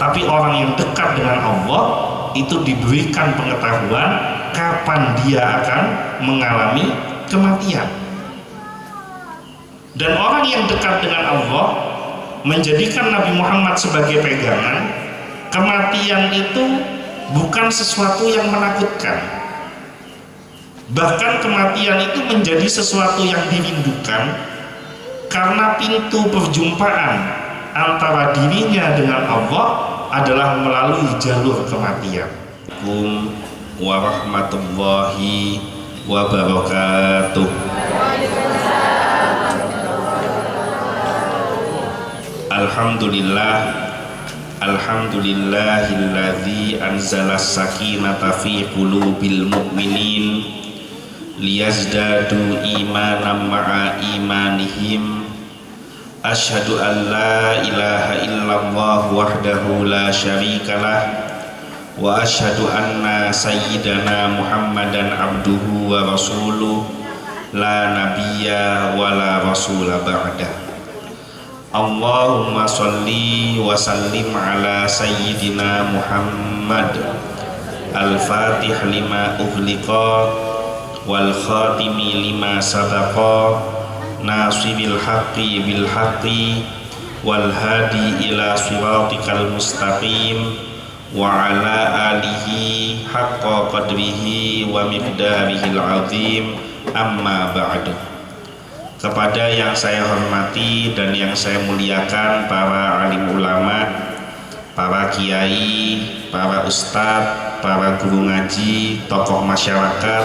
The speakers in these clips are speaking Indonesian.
Tapi orang yang dekat dengan Allah itu diberikan pengetahuan kapan dia akan mengalami kematian. Dan orang yang dekat dengan Allah menjadikan Nabi Muhammad sebagai pegangan. Kematian itu bukan sesuatu yang menakutkan, bahkan kematian itu menjadi sesuatu yang dirindukan, karena pintu perjumpaan antara dirinya dengan Allah adalah melalui jalur kematian. Assalamualaikum warahmatullahi wabarakatuh. Alhamdulillahilladzi anzala sakinata fi qulubil mu'minin liyazdadu imanan ma'a imanihim. Asyhadu an la ilaha illallah wahdahu la syarikalah wa asyhadu anna sayyidana Muhammadan abduhu wa rasuluh la nabiyya wa la rasula ba'dah. Allahumma salli wa sallim ala sayyidina Muhammad al-fatih lima ughliqa wal khatimi lima sabaqa nasiril haqqi bil haqqi wal hadi ila siratikal mustaqim wa ala alihi haqqa qadrihi wa miqdarihil azim. Amma ba'du. Kepada yang saya hormati dan yang saya muliakan, para alim ulama, para kiai, para ustadz, para guru ngaji, tokoh masyarakat,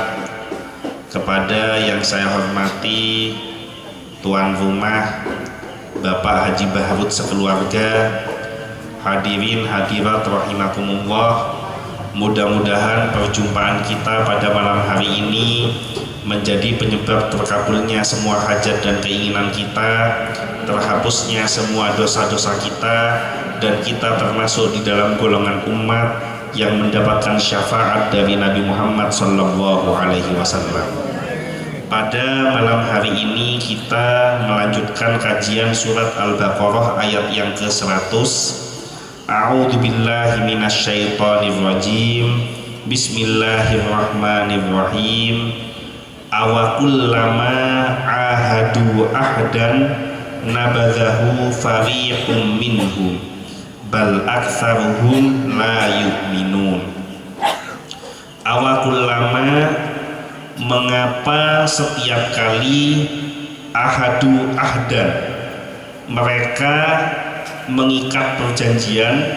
kepada yang saya hormati tuan rumah Bapak Haji Bahrud sekeluarga, hadirin hadirat rahimakumullah. Mudah-mudahan perjumpaan kita pada malam hari ini menjadi penyebab terkabulnya semua hajat dan keinginan kita, terhapusnya semua dosa-dosa kita, dan kita termasuk di dalam golongan umat yang mendapatkan syafaat dari Nabi Muhammad SAW. Pada malam hari ini kita melanjutkan kajian surat Al-Baqarah ayat yang ke-100. A'udzubillahi minasyaitonirrajim. Bismillahirrahmanirrahim. Awakullama ahadu ahdan nabadhahu fariqum minhum bal aktsaruhum la yu'minun. Awakullama, mengapa setiap kali ahadu ahdan, mereka mengikat perjanjian,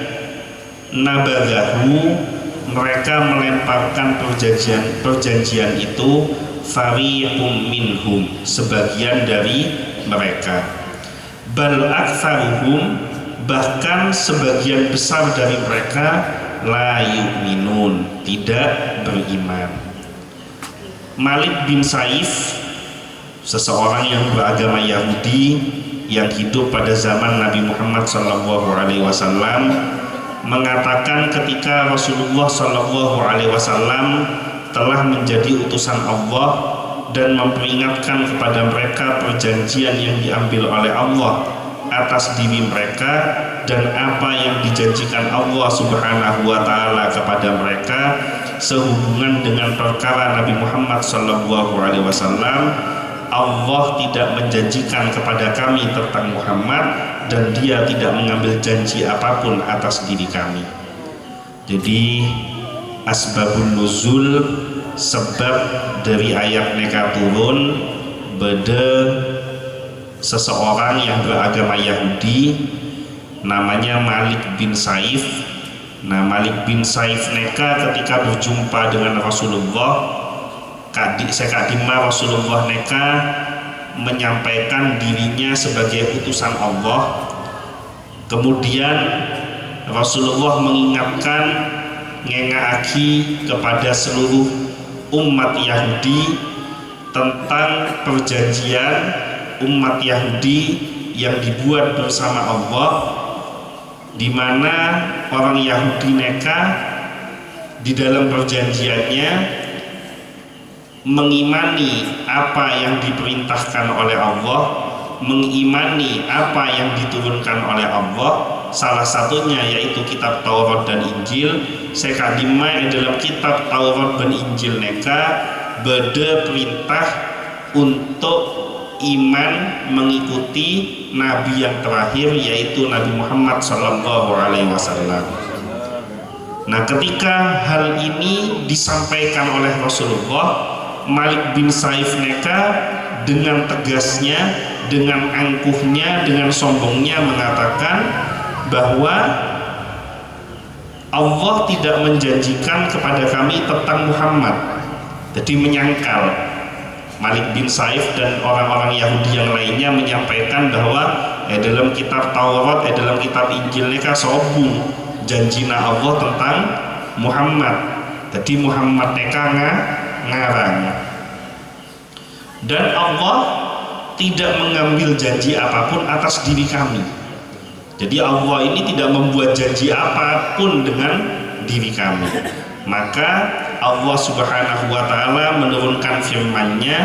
nabadhahu, mereka melemparkan perjanjian itu, fariqum minhum, sebagian dari mereka, bal aktsaruhum, bahkan sebagian besar dari mereka, la yu'minun, tidak beriman. Malik bin Saif, seseorang yang beragama Yahudi yang hidup pada zaman Nabi Muhammad SAW, mengatakan ketika Rasulullah SAW telah menjadi utusan Allah dan memperingatkan kepada mereka perjanjian yang diambil oleh Allah atas diri mereka dan apa yang dijanjikan Allah Subhanahu wa Ta'ala kepada mereka sehubungan dengan perkara Nabi Muhammad SAW, Allah tidak menjanjikan kepada kami tentang Muhammad dan dia tidak mengambil janji apapun atas diri kami. Jadi asbabun nuzul, sebab dari ayat mereka turun, beda seseorang yang beragama Yahudi namanya Malik bin Saif. Nah, Malik bin Saif neka ketika berjumpa dengan Rasulullah, sekadima Rasulullah neka menyampaikan dirinya sebagai utusan Allah. Kemudian Rasulullah mengingatkan, ngengaaki kepada seluruh umat Yahudi tentang perjanjian umat Yahudi yang dibuat bersama Allah, di mana orang Yahudi neka di dalam perjanjiannya mengimani apa yang diperintahkan oleh Allah mengimani apa yang diturunkan oleh Allah, salah satunya yaitu kitab Taurat dan Injil. Sekadimai dalam kitab Taurat dan Injil neka beda perintah untuk iman mengikuti nabi yang terakhir yaitu Nabi Muhammad SAW. Nah, ketika hal ini disampaikan oleh Rasulullah, Malik bin Saif neka dengan tegasnya, dengan angkuhnya, dengan sombongnya mengatakan bahwa Allah tidak menjanjikan kepada kami tentang Muhammad. Jadi menyangkal. Malik bin Saif dan orang-orang Yahudi yang lainnya menyampaikan bahwa dalam kitab Taurat, dalam kitab Injil neka sobung janjina Allah tentang Muhammad. Jadi Muhammad neka ngarang. Dan Allah tidak mengambil janji apapun atas diri kami. Jadi Allah ini tidak membuat janji apapun dengan diri kami. Maka Allah Subhanahu wa taala menurunkan firman-Nya,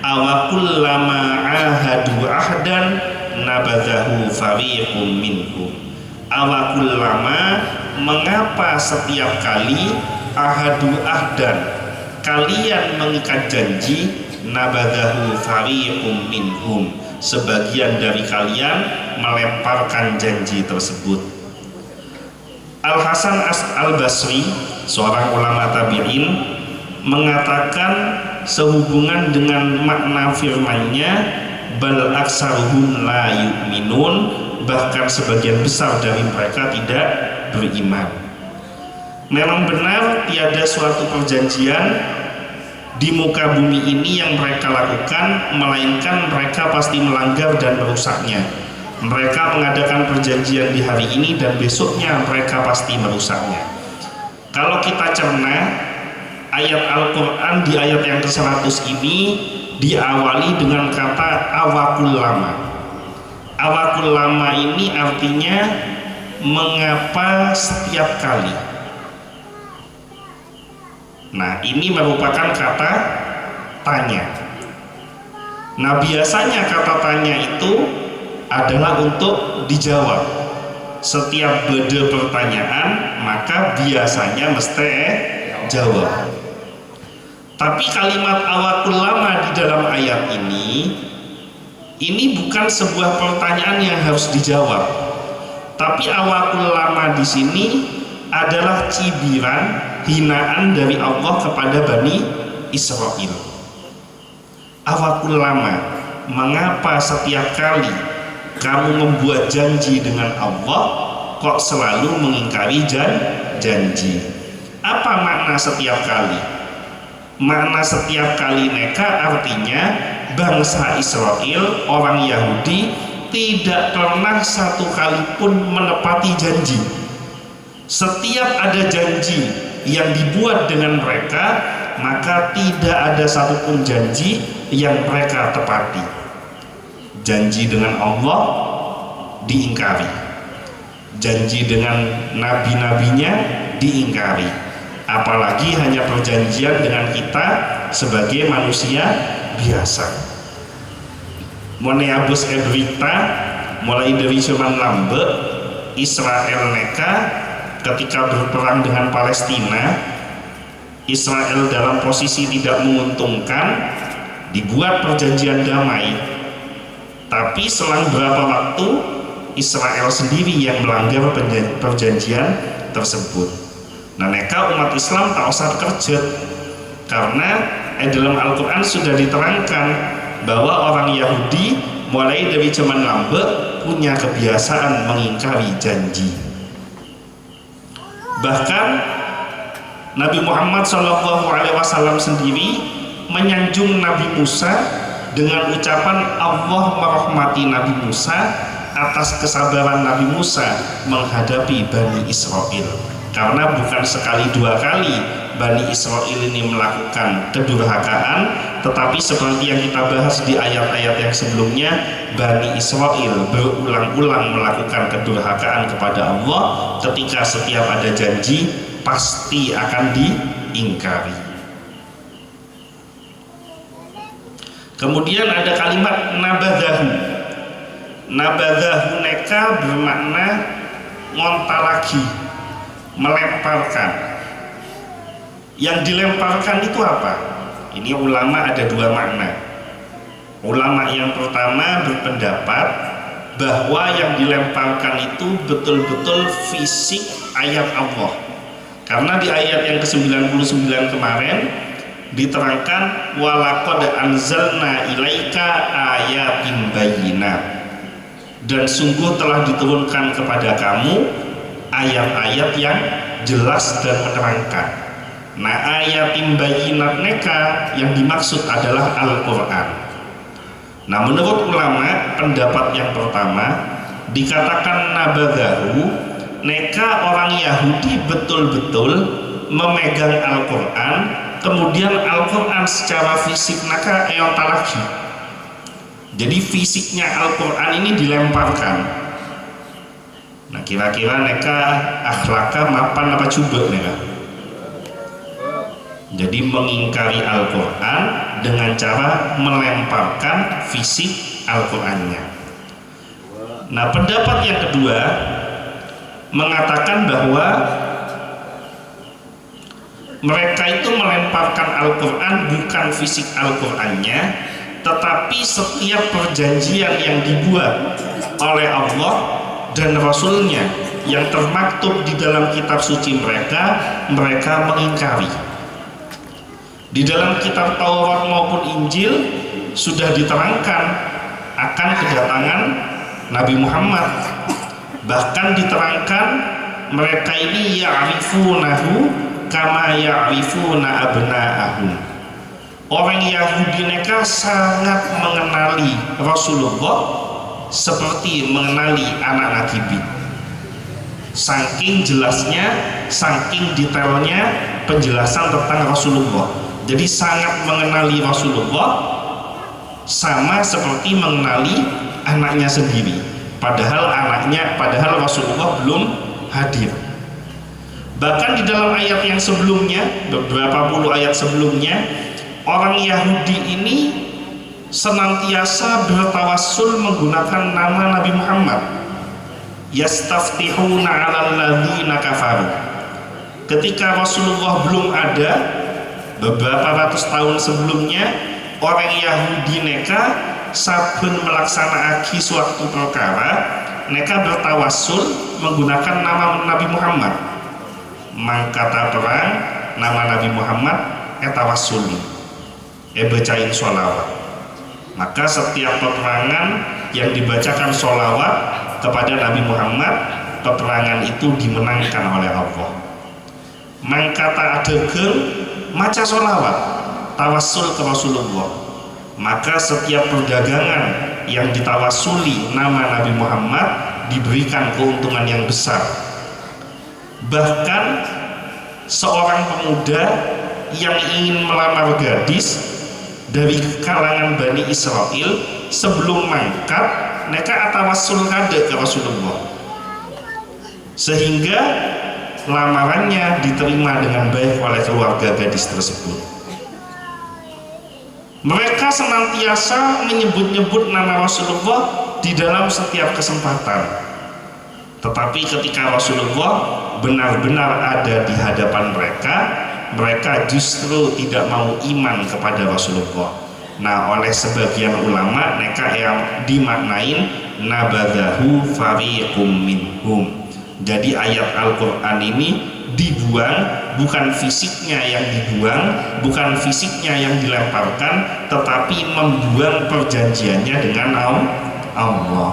awakullama ahadu ahdan nabadahu fariqum minhum. Awakullama, mengapa setiap kali ahadu ahdan kalian mengikat janji, nabadahu fariqum minhum, sebagian dari kalian melemparkan janji tersebut. Al-Hasan Al-Basri, seorang ulama tabi'in, mengatakan sehubungan dengan makna firman-Nya, bal aksaruhum la yu'minun, bahkan sebagian besar dari mereka tidak beriman. Memang benar tiada suatu perjanjian di muka bumi ini yang mereka lakukan, melainkan mereka pasti melanggar dan merusaknya. Mereka mengadakan perjanjian di hari ini dan besoknya mereka pasti merusaknya. Kalau kita cerna ayat Al-Quran di ayat yang ke-100 ini diawali dengan kata awakul lama. Awakul lama ini artinya mengapa setiap kali. Nah, ini merupakan kata tanya. Nah, biasanya kata tanya itu adalah untuk dijawab. Setiap beda pertanyaan, maka biasanya mesti jawab. Tapi kalimat awakul lama di dalam ayat ini bukan sebuah pertanyaan yang harus dijawab. Tapi awakul lama di sini adalah cibiran, hinaan dari Allah kepada Bani Israel. Awakul lama, mengapa setiap kali kamu membuat janji dengan Allah kok selalu mengingkari janji? Apa makna setiap kali? Makna setiap kali neka artinya bangsa Israel, orang Yahudi, tidak pernah satu kali pun menepati janji. Setiap ada janji yang dibuat dengan mereka, maka tidak ada satupun janji yang mereka tepati. Janji dengan Allah diingkari, janji dengan nabi-nabinya diingkari, apalagi hanya perjanjian dengan kita sebagai manusia biasa. Moneabus ebrita, mulai dari zaman lambe Israel neka ketika berperang dengan Palestina, Israel dalam posisi tidak menguntungkan, dibuat perjanjian damai. Tapi selang berapa waktu Israel sendiri yang melanggar perjanjian tersebut. Nah, neka umat Islam tak usah kerja, karena dalam Al-Quran sudah diterangkan bahwa orang Yahudi mulai dari zaman lambe punya kebiasaan mengingkari janji. Bahkan Nabi Muhammad SAW sendiri menyanjung Nabi Musa dengan ucapan Allah merahmati Nabi Musa atas kesabaran Nabi Musa menghadapi Bani Israel. Karena bukan sekali dua kali Bani Israel ini melakukan kedurhakaan, tetapi seperti yang kita bahas di ayat-ayat yang sebelumnya, Bani Israel berulang-ulang melakukan kedurhakaan kepada Allah. Ketika setiap ada janji pasti akan diingkari. Kemudian ada kalimat nabadahu. Nabadhahu neka bermakna ngonta lagi, melemparkan. Yang dilemparkan itu apa? Ini ulama ada dua makna. Ulama yang pertama berpendapat bahwa yang dilemparkan itu betul-betul fisik ayat Allah. Karena di ayat yang ke-99 kemarin diterangkan walaqad anzalna ilaika ayatin bayyinat, dan sungguh telah diturunkan kepada kamu ayat-ayat yang jelas dan menerangkan. Nah, ayatin bayyinat neka yang dimaksud adalah Al-Quran. Nah, menurut ulama pendapat yang pertama dikatakan nabadhahu neka orang Yahudi betul-betul memegang Al-Quran, kemudian Al-Quran secara fisik naka lagi. Jadi fisiknya Al-Quran ini dilemparkan. Nah, kira-kira neka akhlaka mapan apa coba neka? Jadi mengingkari Al-Quran dengan cara melemparkan fisik Al-Qurannya. Nah, pendapat yang kedua mengatakan bahwa mereka itu melemparkan Al-Quran bukan fisik Al-Qurannya, tetapi setiap perjanjian yang dibuat oleh Allah dan Rasulnya yang termaktub di dalam kitab suci mereka, mereka mengingkari. Di dalam kitab Taurat maupun Injil sudah diterangkan akan kedatangan Nabi Muhammad. Bahkan diterangkan mereka ini ya'rifunahu kama ya'rifuna abna'ahum. Orang Yahudi mereka sangat mengenali Rasulullah seperti mengenali anak Nabi. Saking jelasnya, saking detailnya penjelasan tentang Rasulullah. Jadi sangat mengenali Rasulullah sama seperti mengenali anaknya sendiri. Padahal Rasulullah belum hadir. Bahkan di dalam ayat yang sebelumnya, beberapa puluh ayat sebelumnya, orang Yahudi ini senantiasa bertawassul menggunakan nama Nabi Muhammad. Yastaftihuna 'alal ladzina kafaru. Ketika Rasulullah belum ada, beberapa ratus tahun sebelumnya, orang Yahudi neka saben melaksanakan suatu perkara, mereka bertawassul menggunakan nama Nabi Muhammad. Mangkata perang nama Nabi Muhammad etawassuli, bacain sholawat. Maka setiap peperangan yang dibacakan sholawat kepada Nabi Muhammad, peperangan itu dimenangkan oleh Allah. Mangkata adegeng maca sholawat, tawassul ke Rasulullah. Maka setiap perdagangan yang ditawasuli nama Nabi Muhammad diberikan keuntungan yang besar. Bahkan seorang pemuda yang ingin melamar gadis dari kalangan Bani Israel, sebelum mangkat mereka atawassul kade ke Rasulullah, sehingga lamarannya diterima dengan baik oleh keluarga gadis tersebut. Mereka senantiasa menyebut-nyebut nama Rasulullah di dalam setiap kesempatan. Tetapi ketika Rasulullah benar-benar ada di hadapan mereka, mereka justru tidak mau iman kepada Rasulullah. Nah, oleh sebagian ulama mereka yang dimaknain nabadhahu fariqum minhum. Jadi ayat Al-Quran ini dibuang, bukan fisiknya yang dibuang, bukan fisiknya yang dilemparkan, tetapi membuang perjanjiannya dengan Allah.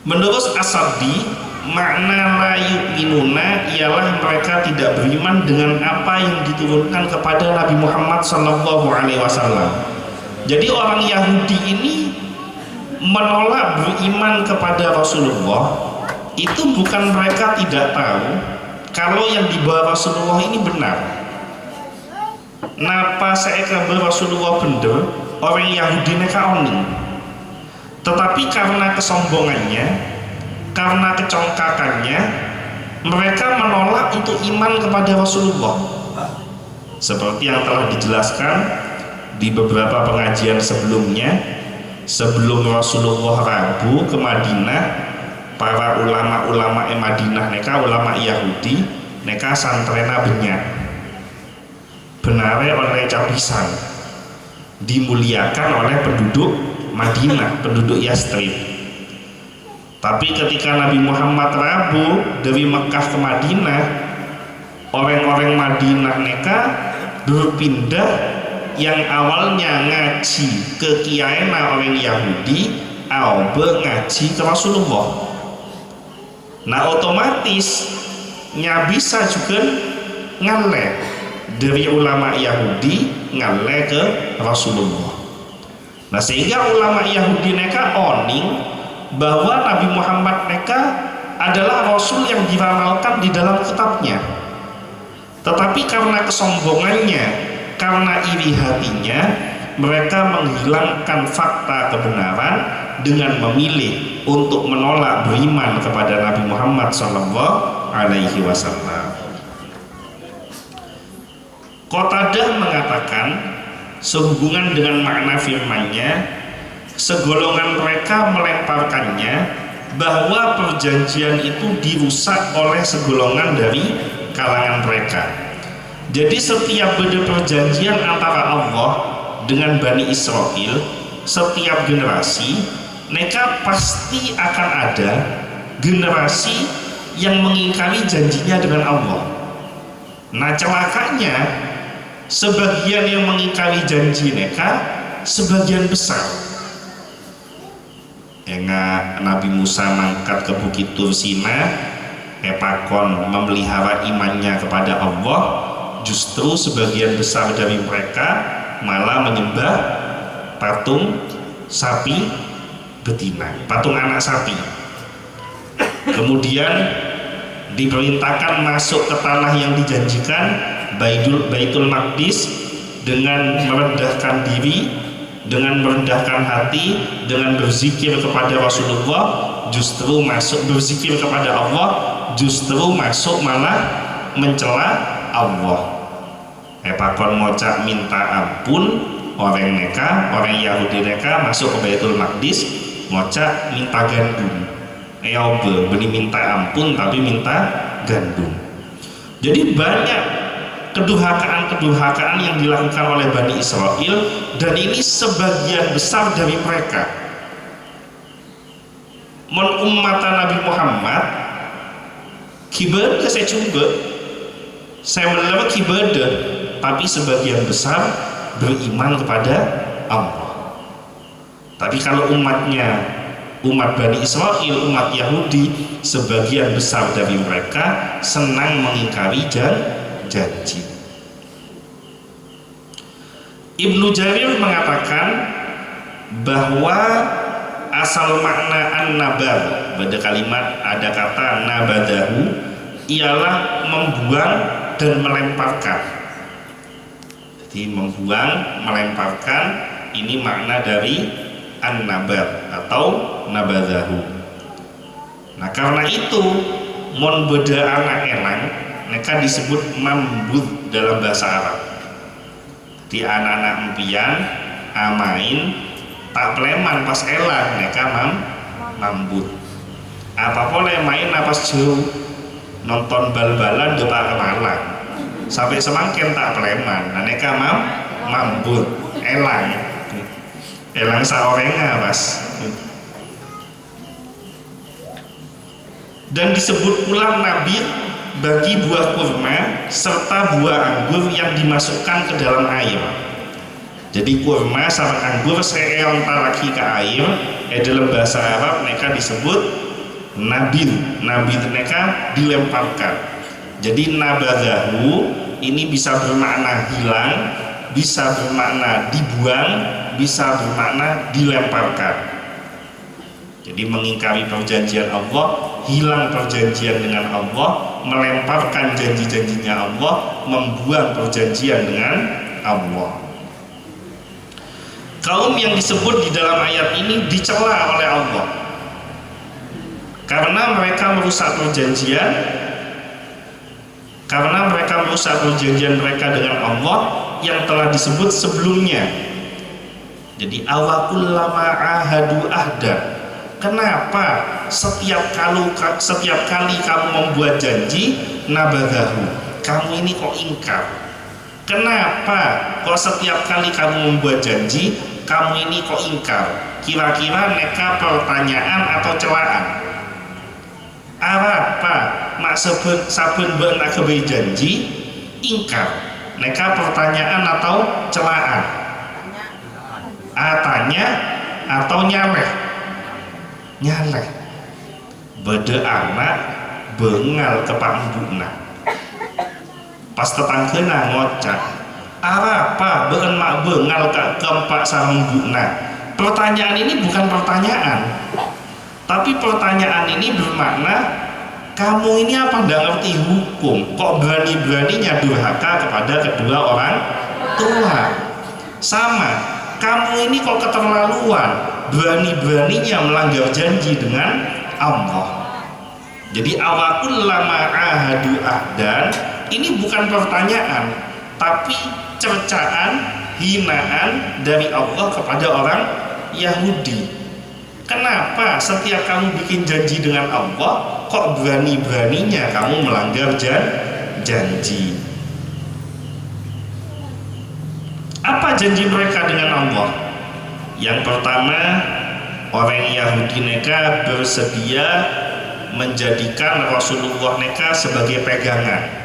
Menurut As-Saddi, makna la yu'minuna ialah mereka tidak beriman dengan apa yang diturunkan kepada Nabi Muhammad SAW. Jadi orang Yahudi ini menolak beriman kepada Rasulullah itu bukan mereka tidak tahu kalau yang dibawa Rasulullah ini benar. Napa saya kabar Rasulullah bener, orang Yahudi mereka oning. Tetapi karena kesombongannya, karena kecongkakannya, mereka menolak untuk iman kepada Rasulullah. Seperti yang telah dijelaskan di beberapa pengajian sebelumnya, sebelum Rasulullah rabu ke Madinah, para ulama-ulama Madinah neka ulama Yahudi neka santrena benyak benare oleh capisan dimuliakan oleh penduduk Madinah, penduduk Yastrib. Tapi ketika Nabi Muhammad rabu dari Mekah ke Madinah, orang-orang Madinah neka berpindah yang awalnya ngaji ke kiainya orang Yahudi aobe ngaji ke Rasulullah. Nah otomatis nya bisa juga ngale dari ulama Yahudi ngale ke Rasulullah. Nah sehingga ulama Yahudi neka oning bahwa Nabi Muhammad neka adalah Rasul yang diramalkan di dalam kitabnya. Tetapi karena kesombongannya, karena iri hatinya, mereka menghilangkan fakta kebenaran dengan memilih untuk menolak beriman kepada Nabi Muhammad SAW. Qatadah mengatakan sehubungan dengan makna firman-Nya, segolongan mereka melemparkannya bahwa perjanjian itu dirusak oleh segolongan dari kalangan mereka. Jadi setiap beda perjanjian antara Allah dengan Bani Israel, setiap generasi mereka pasti akan ada generasi yang mengingkari janjinya dengan Allah. Nah celakanya sebagian yang mengingkari janji mereka sebagian besar. Nabi Musa mangkat ke Bukit Tursina, Epakon memelihara imannya kepada Allah, justru sebagian besar dari mereka malah menyembah patung sapi betina, patung anak sapi. Kemudian diperintahkan masuk ke tanah yang dijanjikan, Baitul Maqdis, dengan merendahkan diri, dengan merendahkan hati, dengan berzikir kepada Rasulullah, justru masuk berzikir kepada Allah, justru masuk malah mencela Allah. Epakon ngocak minta ampun, orang Yahudi neka masuk ke Baitul Maqdis ngocak minta gandum. Beni minta ampun tapi minta gandum. Jadi banyak kedurhakaan yang dilakukan oleh Bani Israel, dan ini sebagian besar dari mereka. Ummatan Nabi Muhammad kibadah saya coba saya menerima kibadah, tapi sebagian besar beriman kepada Allah. Tapi kalau umat Bani Israel, umat Yahudi, sebagian besar dari mereka senang mengingkari janji. Ibnu Jarir mengatakan bahwa asal makna an-nabad pada kalimat ada kata nabadahu ialah membuang dan melemparkan. Jadi membuang, melemparkan, ini makna dari an-nabad atau nabadahu. Nah karena itu mon beda anak elang mereka disebut mambud dalam bahasa Arab. Di anak-anak empian amain tak pleman pas elang mereka mambud. Apa boleh main pas jauh nonton bal-balan depan kemalang sampai semangkin tak pleman. Nah mereka mambud elang saorenga pas. Dan disebut pula nabir bagi buah kurma serta buah anggur yang dimasukkan ke dalam air. Jadi kurma sama anggur seontar lagi ke air, dalam bahasa Arab mereka disebut nabir. Nabir mereka dilemparkan. Jadi nabadahu ini bisa bermakna hilang, bisa bermakna dibuang, bisa bermakna dilemparkan. Jadi mengingkari perjanjian Allah, hilang perjanjian dengan Allah, melemparkan janji-janjinya Allah, membuang perjanjian dengan Allah. Kaum yang disebut di dalam ayat ini dicela oleh Allah karena mereka merusak perjanjian, mereka dengan Allah yang telah disebut sebelumnya. Jadi awakullama ahadu ahda, kenapa setiap kali kamu membuat janji nabadahu, kamu ini kok ingkar? Kenapa kok setiap kali kamu membuat janji kamu ini kok ingkar? Kira-kira neka pertanyaan atau celaan? Apa maksud sabun benak kebai janji ingkar? Neka pertanyaan atau celaan? Tanya atau nyaleh? Nyaleh. Bede anak bengal ke pambuna. Pas tetanggena ngocak, apa been mak bengal ke keempat sambuna. Pertanyaan ini bukan pertanyaan, tapi pertanyaan ini bermakna kamu ini apa nggak ngerti hukum, kok berani-beraninya durhaka kepada kedua orang tua. Sama, kamu ini kok keterlaluan, berani-beraninya melanggar janji dengan Allah. Jadi awakullama ahadu ahdan ini bukan pertanyaan, tapi cercaan, hinaan dari Allah kepada orang Yahudi. Kenapa setiap kamu bikin janji dengan Allah, kok berani-beraninya kamu melanggar janji? Apa janji mereka dengan Allah? Yang pertama, orang Yahudi mereka bersedia menjadikan Rasulullah mereka sebagai pegangan.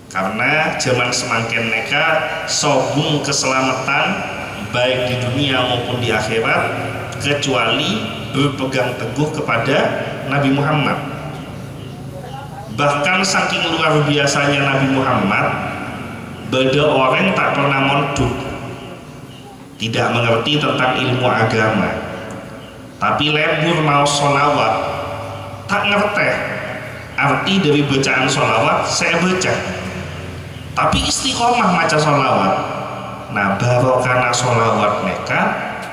Karena zaman semakin mereka sobung keselamatan baik di dunia maupun di akhirat kecuali berpegang teguh kepada Nabi Muhammad. Bahkan saking luar biasanya Nabi Muhammad, beda orang tak pernah mondok, tidak mengerti tentang ilmu agama, tapi lebur mau sholawat, tak ngerti arti dari bacaan sholawat. Saya baca, tapi istiqomah maca sholawat. Nah baru karena sholawat mereka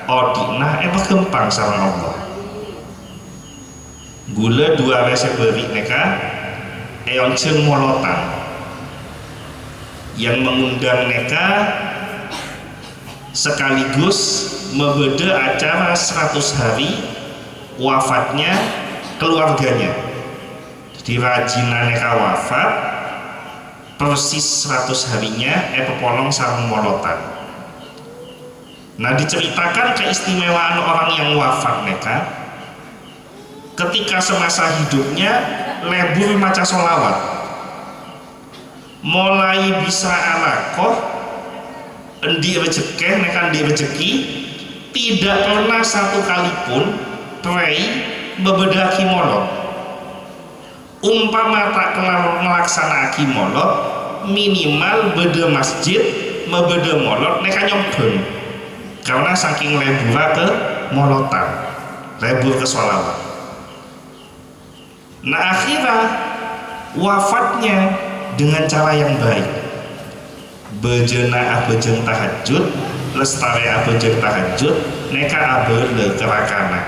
odinah gempang sama Allah. Gula dua rese beri mereka eonceng molotan yang mengundang mereka sekaligus membeda acara 100 hari wafatnya keluarganya. Jadi rajinan mereka wafat persis 100 harinya pepolong sarang molotan. Nah diceritakan keistimewaan orang yang wafat mereka ketika semasa hidupnya lebur maca sholawat, mulai bisa alakoh endi rezeki mereka endi rezeki, tidak pernah satu kali pun prei bebedaki molot. Umpama tak kelar melaksanakan molot, minimal beda masjid membeda molot mereka nyoben, karena saking lebur ke molotan, lebur ke sholawat. Nah akhirnya wafatnya dengan cara yang baik, bejena abejeng tahajud, lestari abejeng tahajud, neka abele kerakana,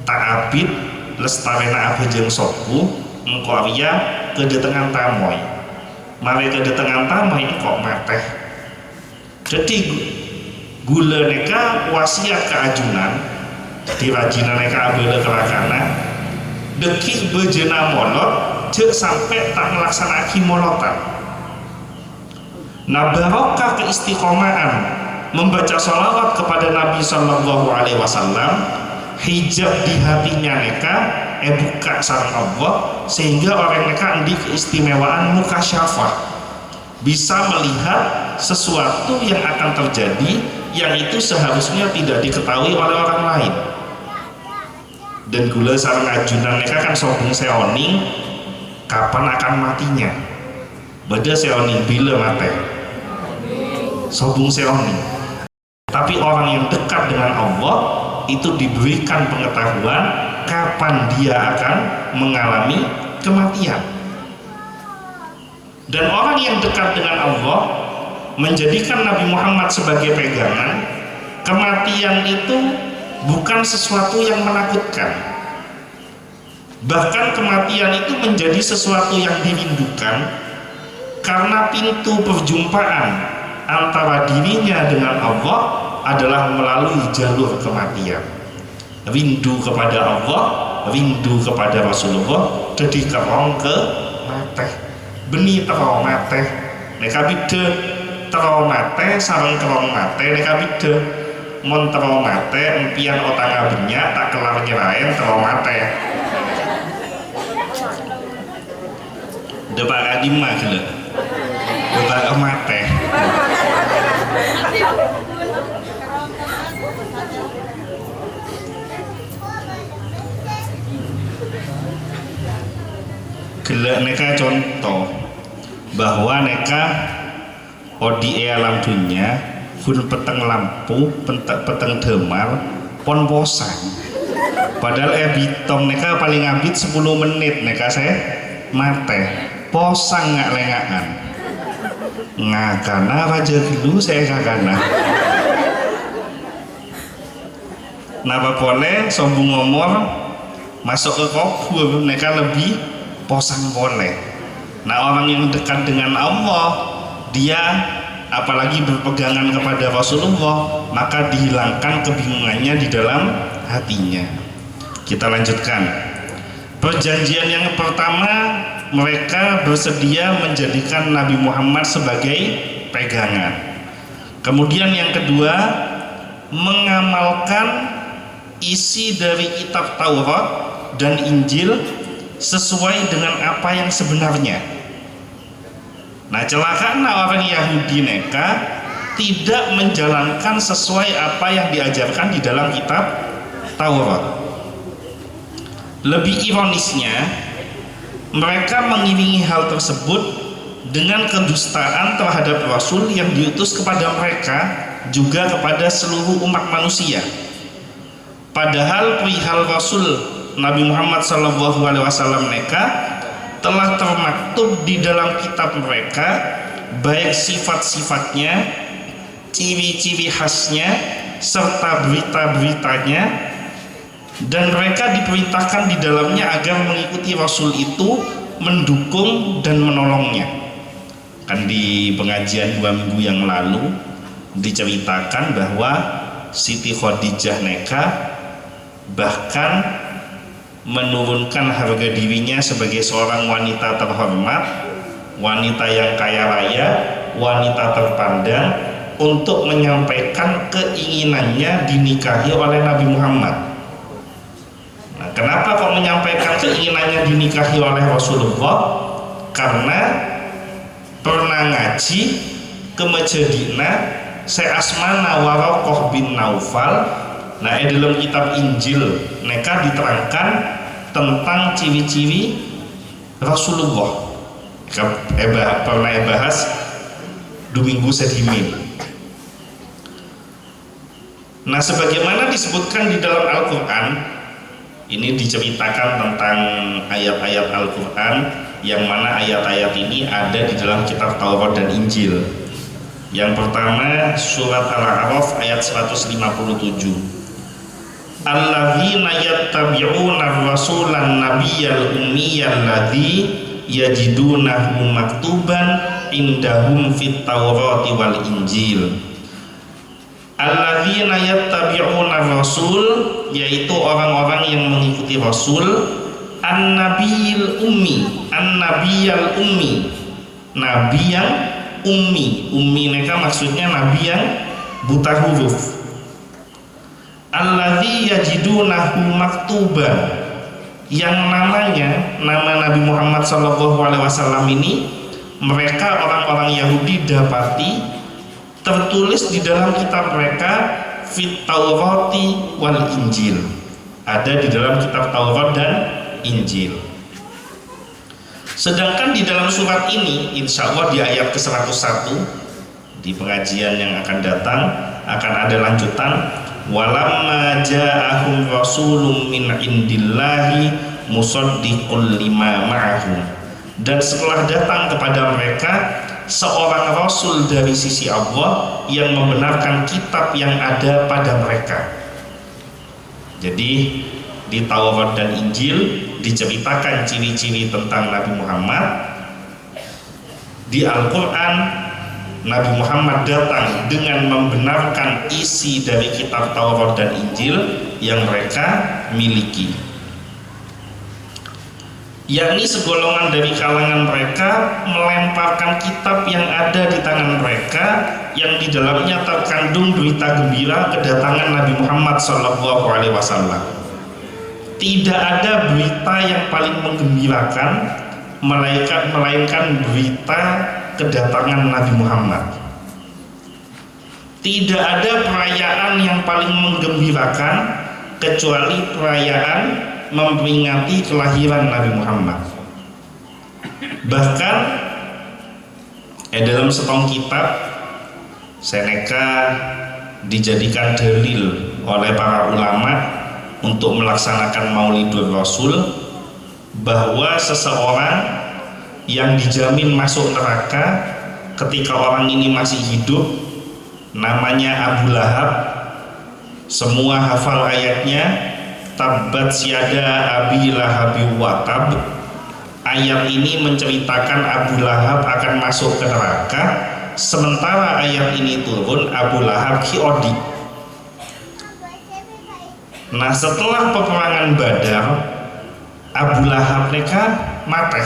tak abid lestari na abejeng sopu, engkoria kedatangan tamoy, mari kedatangan tamoy kok mateh. Jadi gula neka wasiat keajunan, jadi rajinan neka abele kerakana, dekik bejena molot cek sampai tak melaksanakan molotan. Nah barokah keistiqomahan membaca sholawat kepada Nabi Sallallahu Alaihi Wasallam, hijab di hatinya mereka buka sarang Allah, sehingga orang mereka di keistimewaan mukasyafah, bisa melihat sesuatu yang akan terjadi yang itu seharusnya tidak diketahui oleh orang lain. Dan gula sarang ajunan mereka kan sobung seoning kapan akan matinya. Beda seoning bila mati, sobung seoning. Tapi orang yang dekat dengan Allah itu diberikan pengetahuan kapan dia akan mengalami kematian. Dan orang yang dekat dengan Allah menjadikan Nabi Muhammad sebagai pegangan. Kematian itu bukan sesuatu yang menakutkan, bahkan kematian itu menjadi sesuatu yang dirindukan, karena pintu perjumpaan antara dirinya dengan Allah adalah melalui jalur kematian. Rindu kepada Allah, rindu kepada Rasulullah, jadi kerong ke mate, beni terong mate, neka bide terong mate, sarang kerong mate, neka bide mon terong mate, empian otang abenya tak kelar nyerain terong mate. Depak kadima gila, depak mate. Gelak neka contoh bahwa neka odi alam dunia pun peteng lampu peteng demar pon posang padahal bitom neka paling abit 10 menit neka saya mate posang nggak lengaan ngakana raja dulu saya kakana napa boleh sombong ngomor masuk ke kubur neka lebih posang boleh. Nah orang yang dekat dengan Allah dia apalagi berpegangan kepada Rasulullah maka dihilangkan kebingungannya di dalam hatinya. Kita lanjutkan. Perjanjian yang pertama mereka bersedia menjadikan Nabi Muhammad sebagai pegangan. Kemudian yang kedua mengamalkan isi dari kitab Taurat dan Injil sesuai dengan apa yang sebenarnya. Nah celakanya orang Yahudi neka tidak menjalankan sesuai apa yang diajarkan di dalam kitab Taurat. Lebih ironisnya mereka mengiringi hal tersebut dengan kedustaan terhadap Rasul yang diutus kepada mereka juga kepada seluruh umat manusia. Padahal perihal Rasul Nabi Muhammad SAW mereka telah termaktub di dalam kitab mereka baik sifat-sifatnya, ciri-ciri khasnya, serta berita-beritanya, dan mereka diperintahkan di dalamnya agar mengikuti Rasul itu, mendukung dan menolongnya. Kan di pengajian 2 minggu yang lalu diceritakan bahwa Siti Khadijah neka bahkan menurunkan harga dirinya sebagai seorang wanita terhormat, wanita yang kaya raya, wanita terpandang untuk menyampaikan keinginannya dinikahi oleh Nabi Muhammad. Nah, kenapa kok menyampaikan keinginannya dinikahi oleh Rasulullah? Karena pernah ngaji ke Medina Se'asmana Warokoh bin Naufal. Nah, di dalam kitab Injil mereka diterangkan tentang ciri-ciri Rasulullah. Pernah bahas 2 minggu sedimin. Nah, sebagaimana disebutkan di dalam Al-Quran, ini diceritakan tentang ayat-ayat Al-Quran yang mana ayat-ayat ini ada di dalam kitab Taurat dan Injil. Yang pertama surat Al-A'raf ayat 157. Alladzina yattabi'una rasulan nabiyyal ummiyal ladzi yajidunahu maktuban indahum fit Taurati wal Injil. Alladzina yattabi'una rasul, yaitu orang-orang yang mengikuti Rasul an-nabiyil ummi, an-nabiyal ummi, nabi yang ummi. Ummi mereka maksudnya nabi yang buta huruf. Alladzi yajidunahu maktuban, yang namanya nama Nabi Muhammad SAW ini mereka orang-orang Yahudi dapati tertulis di dalam kitab mereka fit Taurati wal Injil, ada di dalam kitab Taurat dan Injil. Sedangkan di dalam surat ini insya Allah di ayat ke-101 di pengajian yang akan datang akan ada lanjutan. Walamma ja'ahum rasulun min indillahi musaddiqul lima ma'ahum, dan setelah datang kepada mereka seorang rasul dari sisi Allah yang membenarkan kitab yang ada pada mereka. Jadi di Taurat dan Injil diceritakan ciri-ciri tentang Nabi Muhammad. Di Al-Quran Nabi Muhammad datang dengan membenarkan isi dari kitab Taurat dan Injil yang mereka miliki, yakni segolongan dari kalangan mereka melemparkan kitab yang ada di tangan mereka yang di dalamnya terkandung berita gembira kedatangan Nabi Muhammad SAW. Tidak ada berita yang paling menggembirakan melainkan berita kedatangan Nabi Muhammad. Tidak ada perayaan yang paling menggembirakan kecuali perayaan memperingati kelahiran Nabi Muhammad. Bahkan dalam setong kitab Seneca dijadikan dalil oleh para ulama untuk melaksanakan Maulidur Rasul, bahwa seseorang yang dijamin masuk neraka ketika orang ini masih hidup namanya Abu Lahab. Semua hafal ayatnya, tabbat syada abi lahabi wa tab. Ayat ini menceritakan Abu Lahab akan masuk ke neraka, sementara ayat ini turun Abu Lahab hiodi. Nah, setelah peperangan Badar, Abu Lahab mereka mati.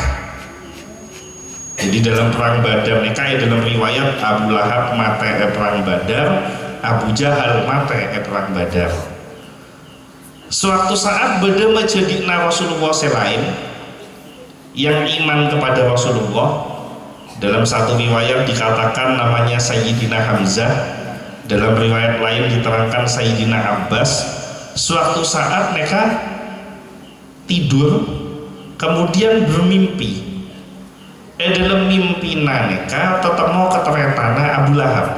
Jadi dalam perang Badar mereka, dalam riwayat Abu Lahab mati perang Badar, Abu Jahal mati perang Badar. Suatu saat beda menjadi Rasulullah selain yang iman kepada Rasulullah. Dalam satu riwayat dikatakan namanya Sayyidina Hamzah, dalam riwayat lain diterangkan Sayyidina Abbas. Suatu saat mereka tidur kemudian bermimpi. Dalam mimpi mereka tetap mau keteretana Abu Lahab.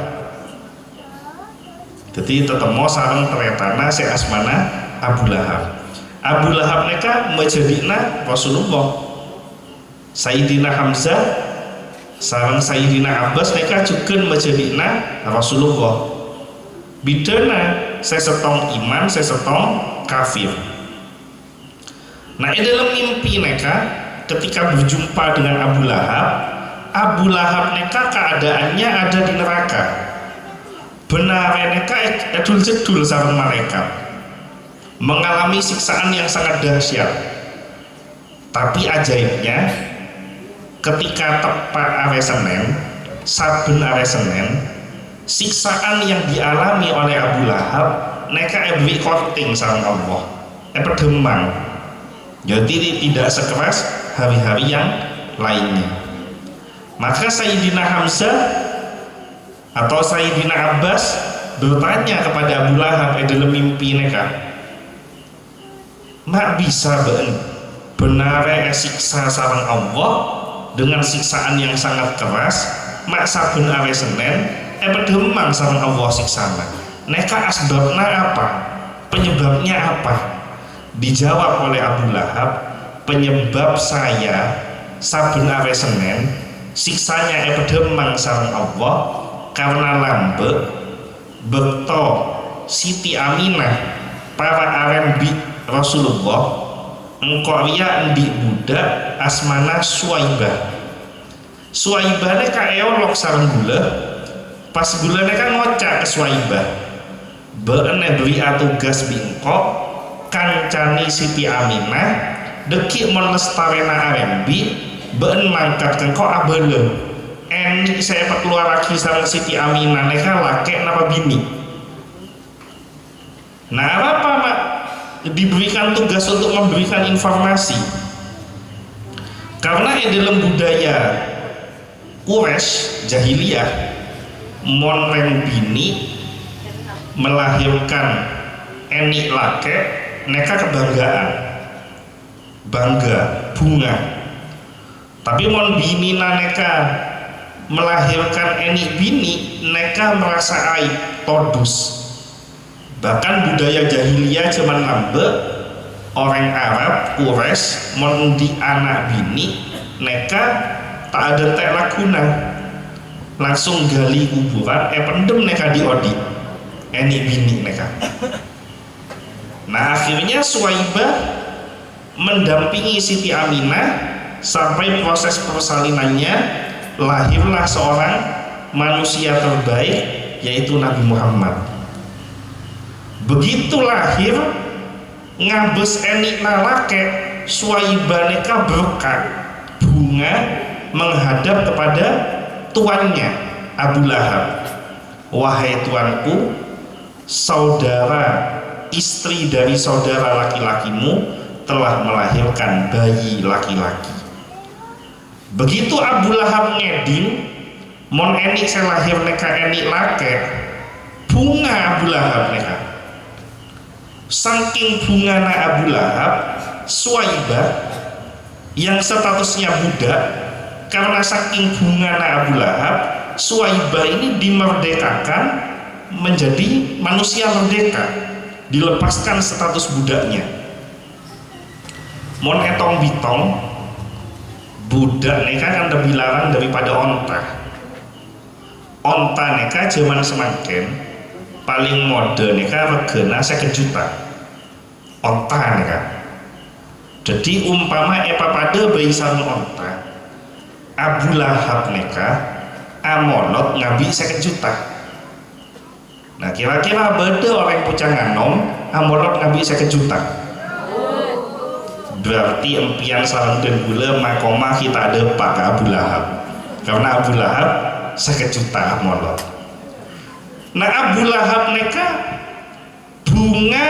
Jadi tetap mau sarang teretana si asmana Abu Lahab. Abu Lahab mereka menjadikan Rasulullah. Sayyidina Hamzah sarang Sayyidina Abbas mereka juga menjadikan Rasulullah. Bidana saya setong iman, saya setong kafir. Nah, dalam mimpi mereka ketika berjumpa dengan Abu Lahab mereka keadaannya ada di neraka. Benar mereka edul jedul sama mereka, mengalami siksaan yang sangat dahsyat. Tapi ajaibnya ketika tepat hari Senin, saben hari Senin, siksaan yang dialami oleh Abu Lahab mereka beri korting sama Allah, pedemang. Jadi tidak sekeras hari-hari yang lainnya. Maka Sayyidina Hamzah atau Sayyidina Abbas bertanya kepada Abu Lahab dalam mimpi mereka, mak bisa benar siksa sarang Allah dengan siksaan yang sangat keras, mak saben hari Senin pedemang sarang Allah siksana. Neka asbabna apa? Penyebabnya apa? Dijawab oleh Abu Lahab, penyebab saya saben hari Senin siksanya pedemang sarang Allah karena lambe bekto Siti Aminah para arembi Rasulullah engkau ya endi budak asmana Suwaibah. Suwaibah neka eolok sarang gula. Pas gulanya kan ngocak ke Suwaibah, beene beri tugas bingkok kancani Siti Aminah deki melestarena arembi been mangkat kengkok abelem enik saya keluar lagi sama Siti Aminah neka lake napa bini. Nah, apa mak diberikan tugas untuk memberikan informasi, karena dalam budaya Quraisy jahiliyah monreng bini melahirkan enik lake neka kebanggaan, bangga, bunga. Tapi mon bini neka melahirkan enik bini neka merasa aib, todus. Bahkan budaya jahiliyah zaman lambe orang Arab Quraisy mon di anak bini neka tak ada teh laguna, langsung gali kuburan pendem neka diodi enik bini neka. Nah, akhirnya Suwaibah mendampingi Siti Aminah sampai proses persalinannya, lahirlah seorang manusia terbaik yaitu Nabi Muhammad. Begitu lahir ngabes enik nalake suwaibaneka berkah bunga menghadap kepada tuannya Abu Lahab. Wahai tuanku, saudara istri dari saudara laki-lakimu telah melahirkan bayi laki-laki. Begitu Abu Lahab ngeding mon enik saya lahir neka enik lake bunga Abu Lahab neka saking bunga na Abu Lahab Suwaibah yang statusnya budak, karena saking bunga na Abu Lahab Suwaibah ini dimerdekakan menjadi manusia merdeka, dilepaskan status budaknya. Mon etong bitong budak neka kan lebih larang daripada onta. Onta neka zaman semakin paling mode neka regana 50 juta onta neka. Jadi umpama pada bayi sarung onta Abu Lahab neka amolot ngabi 50 juta. Nah kira-kira beda orang pucangan nom amolot ngabi 50 juta. Berarti empian sarang dan gula makoma kita ada pak Abu Lahab, karena Abu Lahab 50 juta molot. Nah Abu Lahab neka bunga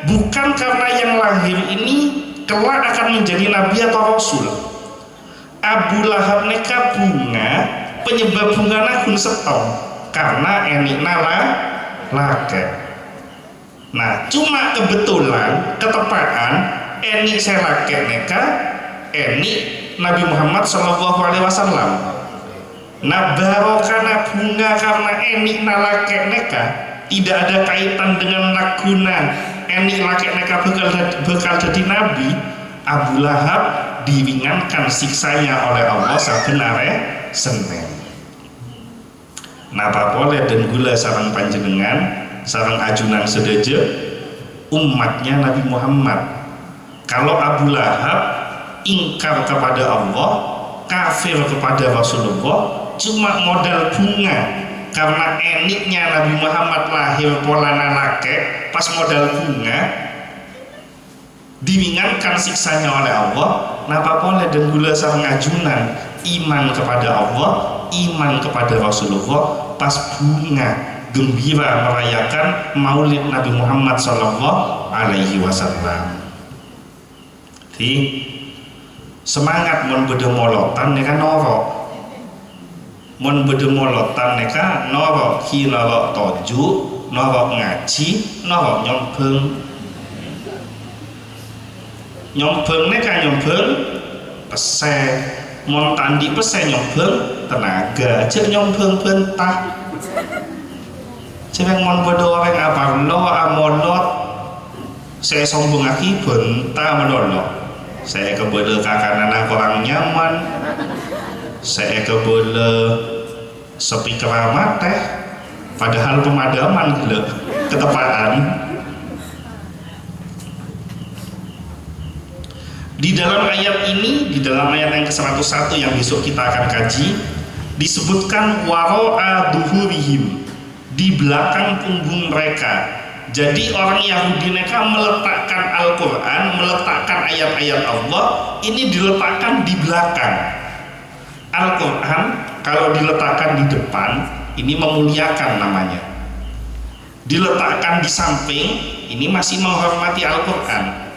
bukan karena yang lahir ini kelak akan menjadi nabi atau rasul. Abu Lahab neka bunga penyebab bunga nagun setong karena enik nala lake. Nah cuma kebetulan ketepaan enik saya lake neka enik Nabi Muhammad Shallallahu Alaihi Wasallam. Nah barokana bunga karena enik nalake neka tidak ada kaitan dengan naguna enik lake neka bekal jadi nabi. Abu Lahab diringankan siksanya oleh Allah sebenarnya Senin. Napa boleh dan gula sarang panjenengan sarang ajunan sedaja umatnya Nabi Muhammad. Kalau Abu Lahab ingkar kepada Allah, kafir kepada Rasulullah, cuma modal bunga karena eniknya Nabi Muhammad lahir polana lake, pas modal bunga diringankan siksanya oleh Allah. Napa boleh dan gula sareng ajunan iman kepada Allah, iman kepada Rasulullah, pas bunga gembira merayakan Maulid Nabi Muhammad Sallallahu Alaihi Wasallam. Di semangat mon beda molotan neka norok, mon beda molotan neka norok ki norok toju, norok ngaji, norok nyombeng neka nyombeng pese, mon tandi pese nyombeng tenaga, cek nyombeng bentah, cek mon beda orang apa lo amolot, saya sombong aki bentah menolok. Saya kebele kakanan kurang nyaman, saya kebele sepi keramat teh, padahal pemadaman gila ketepaan. Di dalam ayat ini, di dalam ayat yang ke-101 yang besok kita akan kaji, disebutkan waro'a duhurihim, di belakang punggung mereka. Jadi orang Yahudi mereka meletakkan Al-Quran, meletakkan ayat-ayat Allah ini diletakkan di belakang. Al-Quran kalau diletakkan di depan ini memuliakan namanya, diletakkan di samping ini masih menghormati Al-Quran.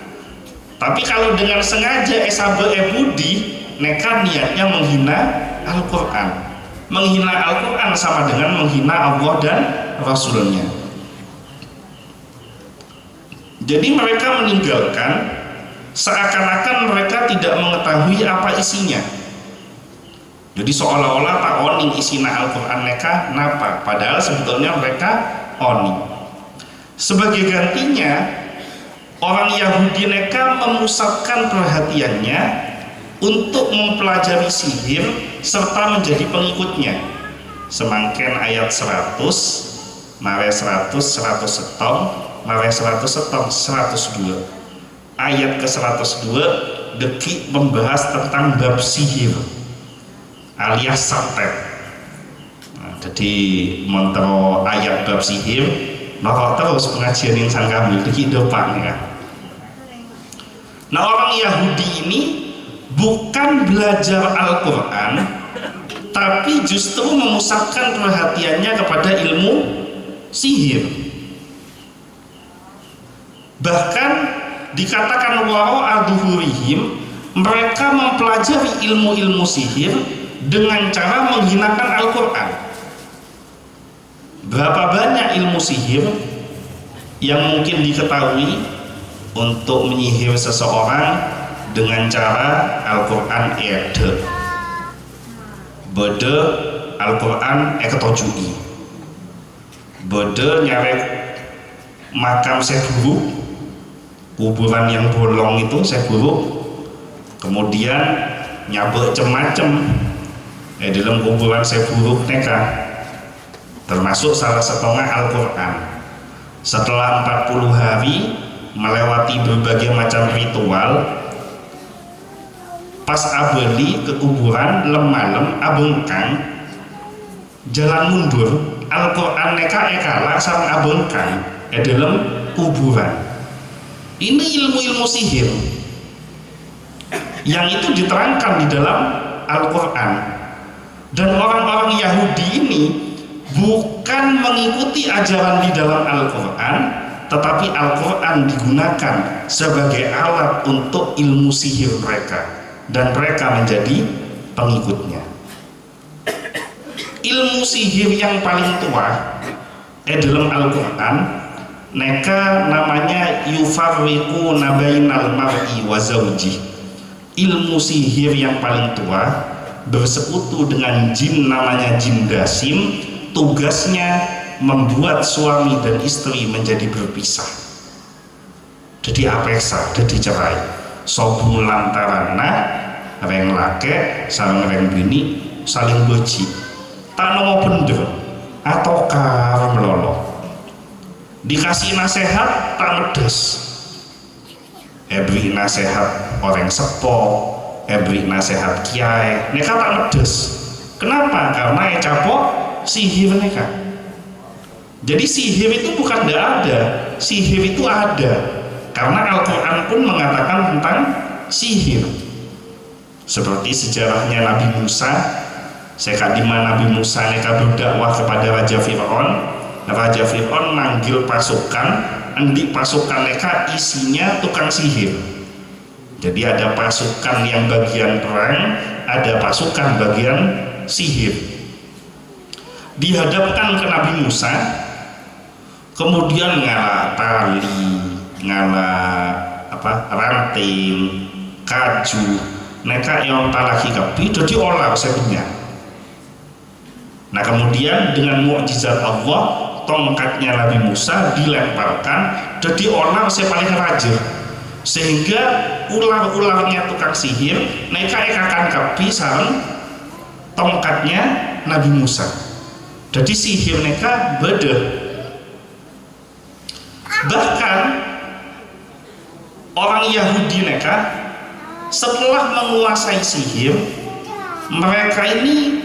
Tapi kalau dengan sengaja esabe budi mereka niatnya menghina Al-Quran. Menghina Al-Quran sama dengan menghina Allah dan Rasulnya. Jadi mereka meninggalkan seakan-akan mereka tidak mengetahui apa isinya. Jadi seolah-olah tak oning isina Al-Quran mereka napa, padahal sebetulnya mereka oning. Sebagai gantinya orang Yahudi mereka memusatkan perhatiannya untuk mempelajari sihir serta menjadi pengikutnya. Semangken ayat 100, mare 100, 100 setong, mare 100 setong, 102. Ayat ke-102 deki membahas tentang bab sihir alias santet. Nah, jadi montro ayat bab sihir norok terus pengajian yang sangkamil di kehidupan ya. Nah orang Yahudi ini bukan belajar Al-Quran tapi justru memusatkan perhatiannya kepada ilmu sihir. Bahkan dikatakan wara'a dhuhurihim, mereka mempelajari ilmu-ilmu sihir dengan cara menghinakan Al-Quran. Berapa banyak ilmu sihir yang mungkin diketahui untuk menyihir seseorang dengan cara Al-Quran ede bode Al-Quran eketujui bode nyarek makam Syekh Buruk, kuburan yang bolong itu Syekh Buruk, kemudian nyabek macem-macem dalam kuburan Syekh Buruk neka, termasuk salah setengah Al-Quran. Setelah 40 hari melewati berbagai macam ritual, pas abeli ke kuburan lemalem abengkang jalan mundur Al-Quran neka ekala sareng abengkang dalam kuburan. Ini ilmu-ilmu sihir yang itu diterangkan di dalam Al-Quran. Dan orang-orang Yahudi ini bukan mengikuti ajaran di dalam Al-Quran, tetapi Al-Quran digunakan sebagai alat untuk ilmu sihir mereka, dan mereka menjadi pengikutnya. Ilmu sihir yang paling tua dalam Al-Quran neka namanya yufarriqu nabainal mar'i wa zawji. Ilmu sihir yang paling tua bersekutu dengan jin namanya jin dasim, tugasnya membuat suami dan istri menjadi berpisah, jadi apesa, jadi cerai. Sobu lantarana reng lake saling reng bini saling beji tak nomo bener atau kar melolo, dikasih nasihat tak ngedes, beri nasihat orang sepo, beri nasihat kiai neka tak ngedes. Kenapa? Karena capok sihir neka. Jadi sihir itu bukan tidak ada, sihir itu ada, karena Al-Quran pun mengatakan tentang sihir. Seperti sejarahnya Nabi Musa, sekadima Nabi Musa neka berdakwah kepada Raja Fir'aun. Raja Fir'aun manggil pasukan, endi pasukan neka isinya tukang sihir. Jadi ada pasukan yang bagian perang, ada pasukan bagian sihir. Dihadapkan ke Nabi Musa, kemudian ngala tali, ngala ranting, kaju, neka yang talaki kapi, jadi olah sebenarnya. Nah kemudian dengan mukjizat Allah, tongkatnya Nabi Musa dilemparkan, jadi olah saya paling rajin, sehingga ular-ularnya tukang sihir, neka ekakan kapi sareng tongkatnya Nabi Musa. Jadi sihir neka beda. Bahkan orang Yahudi neka setelah menguasai sihir, mereka ini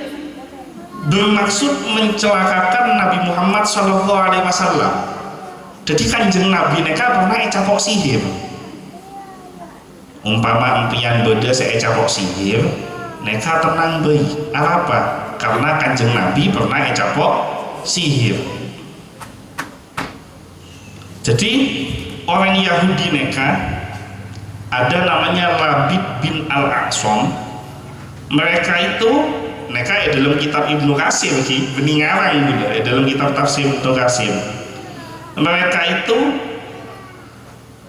bermaksud mencelakakan Nabi Muhammad SAW. Jadi kanjeng Nabi neka pernah capok sihir. Umpama empian beda saya capok sihir, neka tenang bayi. Apa? Karena kanjeng Nabi pernah capok sihir. Jadi orang Yahudi neka ada namanya Labid bin Al-Aqsom. Mereka itu neka dalam kitab Ibnu Katsir beningarang juga dalam kitab tafsir Ibnu Katsir. Mereka itu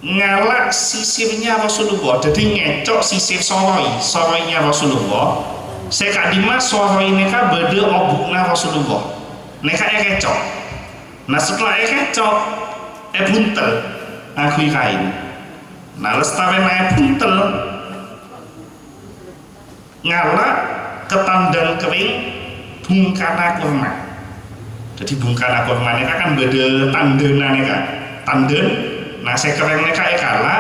ngalak sisirnya Rasulullah, jadi ngecok sisir soroinya Rasulullah. Sekadima soroi neka beda obukna Rasulullah, neka ngecok. Nah setelah ngecok buntel aku kain. Nah lestari buntel ngalak ketandan kering bungkana kurma. Jadi bungkana kurma neka kan beda tandenan neka tanden. Nah saya kering neka ekala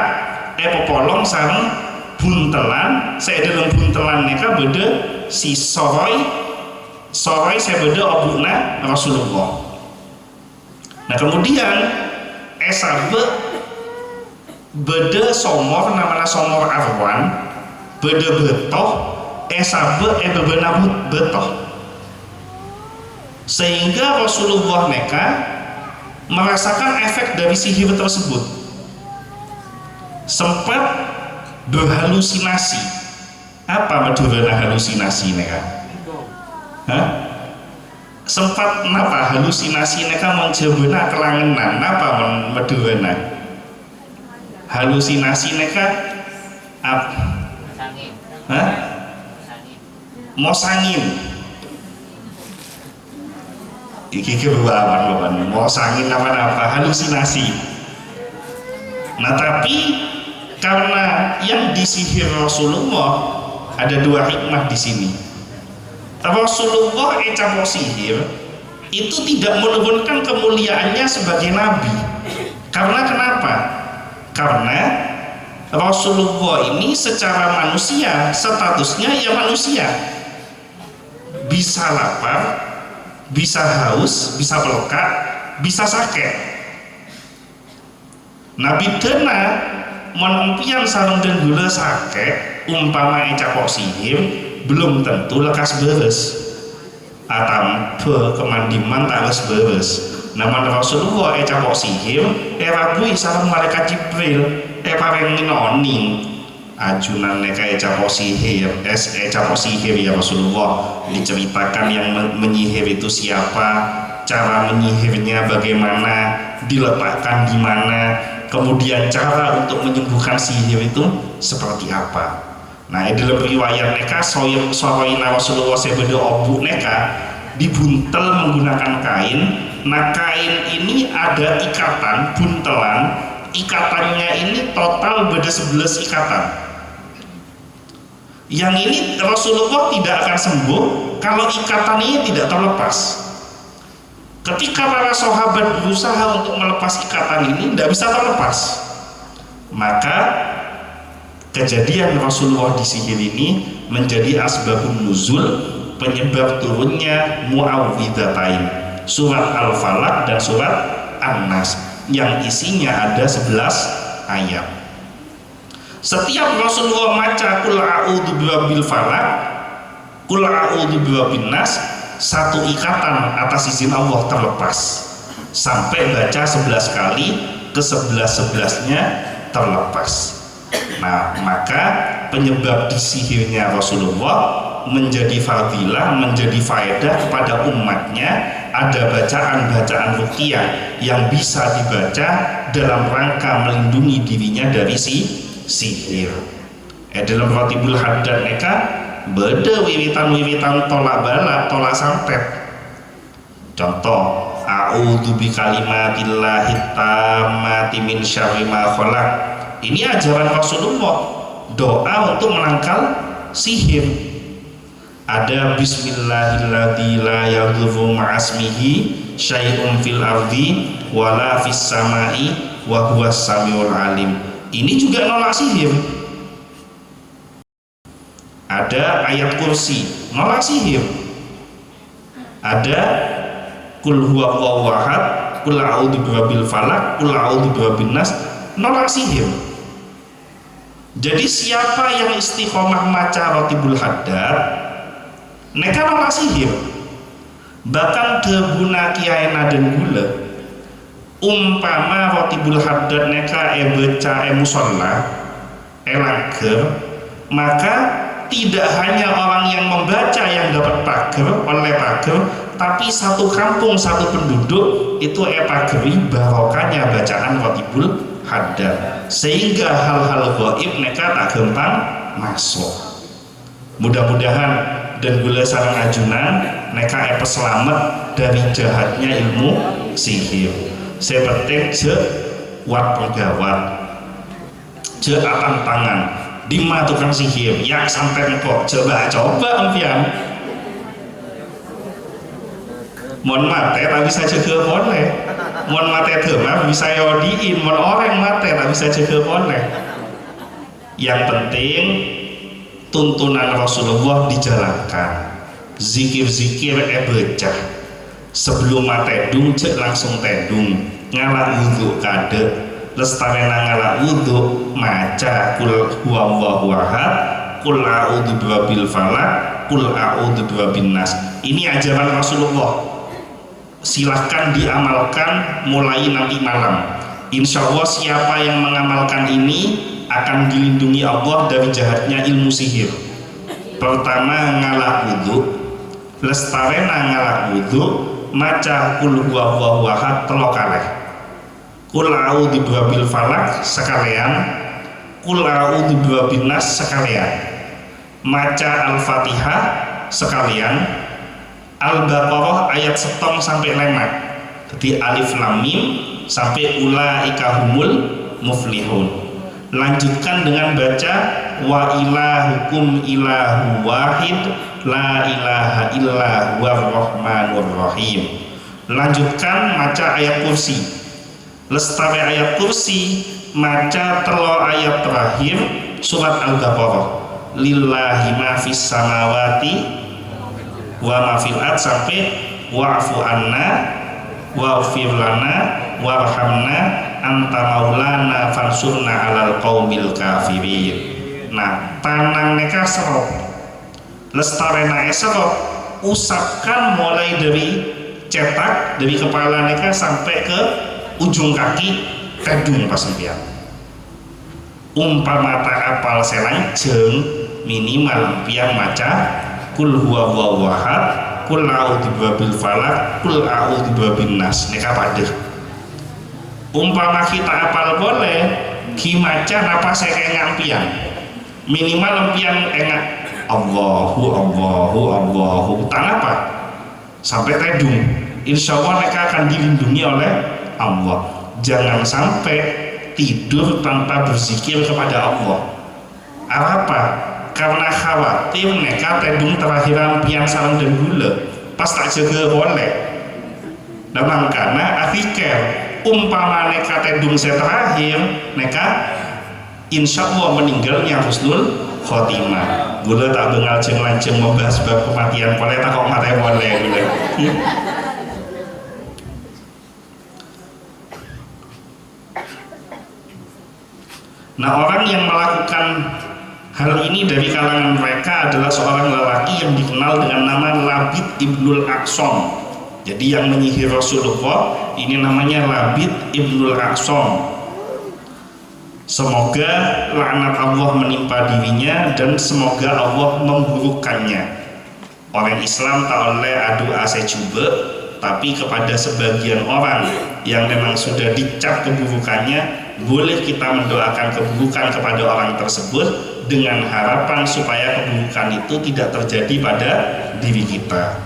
popolong sareng buntelan, saya dalam buntelan neka beda si soroi sore sebeda obuna Rasulullah. Nah kemudian esabe beda somor namanya somor arwan beda betoh esabe bebena betoh, sehingga Rasulullah mereka merasakan efek dari sihir tersebut, sempat berhalusinasi. Apa medurana halusinasi mereka? Hah? Sempat napa halusinasi mereka menjebena kelangenan napa medurana halusinasi mereka apa? Hah? Mosangin iki keruawan mau sangin apa halusinasi. Nah tapi karena yang disihir Rasulullah ada dua hikmah di sini. Rasulullah ecapok sihir itu tidak menurunkan kemuliaannya sebagai nabi. Karena kenapa? Karena Rasulullah ini secara manusia statusnya ya manusia, bisa lapar, bisa haus, bisa melekat, bisa sakit. Nabi dena menempian sarung dan gula sakit umpama ecapok sihir belum tentu lekas beres atau kemandiman tak harus beres. Namun Rasulullah ecapok sihir rabui sarung malaikat Jibril pareng oning ajunan mereka ecapok sihir ya Rasulullah, diceritakan yang menyihir itu siapa, cara menyihirnya bagaimana, diletakkan di mana, kemudian cara untuk menyembuhkan sihir itu seperti apa. Nah dalam riwayat mereka sohoina Rasulullah sebeda obu mereka dibuntel menggunakan kain. Nah kain ini ada ikatan buntelan, ikatannya ini total beda 11 ikatan. Yang ini Rasulullah tidak akan sembuh kalau ikatan ini tidak terlepas. Ketika para sahabat berusaha untuk melepas ikatan ini tidak bisa terlepas, maka kejadian Rasulullah disihir ini menjadi asbabun nuzul, penyebab turunnya Muawwidzatain, surat Al-Falaq dan surat An-Nas yang isinya ada 11 ayat. Setiap Rasulullah maca qul a'udzu birabbil falaq, qul a'udzu birabbin nas, satu ikatan atas izin Allah terlepas sampai baca 11 kali, ke 11-11-nya terlepas. Nah maka penyebab disihirnya Rasulullah menjadi fadilah, menjadi faedah kepada umatnya. Ada bacaan-bacaan ruqyah yang bisa dibaca dalam rangka melindungi dirinya dari sihir. Dalam Ratibul Haddad mereka beda wiwitan-wiwitan tolak balak, tolak santet. Contoh a'udzu bikalimatillahi tammati min syarri ma khalaq. Ini ajaran Rasulullah, doa untuk menangkal sihir. Ada bismillahilladzi la yadhurru ma'asmihi syai'un fil ardi wala fis samai wa huwas samiul alim. Ini juga nolak sihir. Ada ayat kursi nolak sihir. Ada qul huwallahu ahad, qul a'udzu birabbil falaq, qul a'udzu birabbin nas, nolak sihir. Jadi siapa yang istiqomah maca Ratibul Haddad mereka nolak sihir. Bahkan debuna kiai naden gula umpama Ratibul Haddad mereka baca musolla lager, maka tidak hanya orang yang membaca yang dapat pager oleh pager, tapi satu kampung, satu penduduk itu pageri barokahnya bacaan Ratibul Haddad, sehingga hal-hal gaib mereka tak gampang masuk. Mudah-mudahan dan gula sarang ajunan mereka selamat dari jahatnya ilmu sihir. Saya penting je wat penggawat je atang tangan lima tukang sihir yang sampai kok coba ampian mon mate tak bisa jaga boleh, mon mate demam bisa yodiin, mon orang mate tak bisa jaga boleh. Yang penting tuntunan Rasulullah dijalankan. zikir-zikir becah sebelum tedung cek langsung tedung ngalah wudhu kade lestarena ngalah wudhu maca kul huwallahu ahad kul a'udzu birabbil falaq kul a'udzu birabbin nas. Ini ajaran Rasulullah, silahkan diamalkan mulai nanti malam. Insya Allah siapa yang mengamalkan ini akan dilindungi Allah dari jahatnya ilmu sihir. Pertama ngalah wudhu, lestarena ngalah wudhu maca kul huwallahu ahad telo kalih, kul a'udzu birabbil falaq sekalian, kul a'udzu birabbin nas sekalian, maca Al-Fatihah sekalian, Al-Baqarah ayat 1 sampai 5, jadi alif lam mim sampai ulaika humul muflihun. Lanjutkan dengan baca wa ilahukum ilahu wahid la ilaha illa huwar rahmanur rahim. Lanjutkan maca ayat kursi, lestari ayat kursi maca telo ayat terakhir surat Al-Baqarah, lillahi ma fis samawati wa ma fil ard sampai wa'fu anna wa'fir lana warhamna anta maulana fansurna alal qaumil kafirin. Nah, tanang neka serop lestarena serop usapkan mulai dari cetak dari kepala neka sampai ke ujung kaki tedung pasempian. Umpama tak apal selanjeng minimal piang maca kul huwallahu ahad kul a'udzu birabbil falaq kul a'udzu birabbin nas neka padeh. Umpama kita apal boleh kimaca napa saya ngampian minimal lempian enggak Allahu tak apa sampai tedung, insya Allah mereka akan dilindungi oleh Allah. Jangan sampai tidur tanpa berzikir kepada Allah. Apa? Karena khawatir mereka tedung terakhiran piang sarang dan gula pas tak jaga boleh. Dan makanya akhir umpama neka tedung saya terakhir neka insya Allah meninggalnya husnul khotimah. Gula tak bengal jeng lanceng membahas bab kematian boleh tak kok mati boleh gula. Nah, orang yang melakukan hal ini dari kalangan mereka adalah seorang lelaki yang dikenal dengan nama Labid ibnul Aqsam. Jadi yang menyihir Rasulullah ini namanya Labid ibnul Aqsam. Semoga laknat Allah menimpa dirinya dan semoga Allah memburukkannya. Orang Islam tak oleh adu ase coba, tapi kepada sebagian orang yang memang sudah dicap keburukannya, boleh kita mendoakan keburukan kepada orang tersebut dengan harapan supaya keburukan itu tidak terjadi pada diri kita.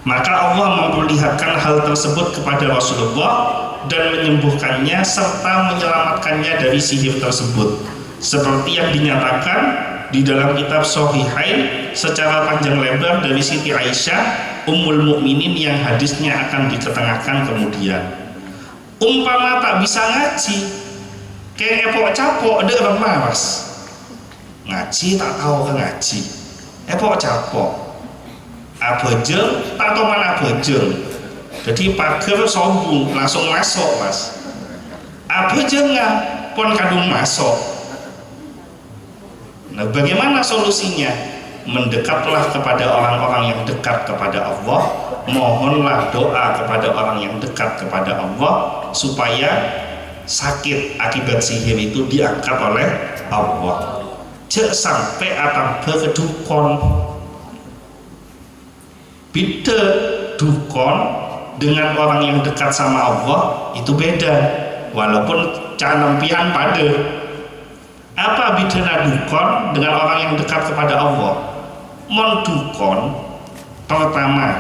Maka Allah memperlihatkan hal tersebut kepada Rasulullah dan menyembuhkannya serta menyelamatkannya dari sihir tersebut, seperti yang dinyatakan di dalam kitab Shahihain secara panjang lebar dari Siti Aisyah Ummul Mukminin yang hadisnya akan diketengahkan kemudian. Umpama tak bisa ngaji kayak epok capok ada remah mas ngaji tak tahu ke ngaji epok capok abojeng tak tahu mana abojeng. Jadi pagar sombong langsung masuk mas, apa jangan pun kadung masuk. Nah, bagaimana solusinya? Mendekatlah kepada orang-orang yang dekat kepada Allah, mohonlah doa kepada orang yang dekat kepada Allah supaya sakit akibat sihir itu diangkat oleh Allah. Jangan sampai atap kedukon, beda dukon dengan orang yang dekat sama Allah itu beda, walaupun canempian pada. Apa bedanya dukon dengan orang yang dekat kepada Allah? Mon dukon pertama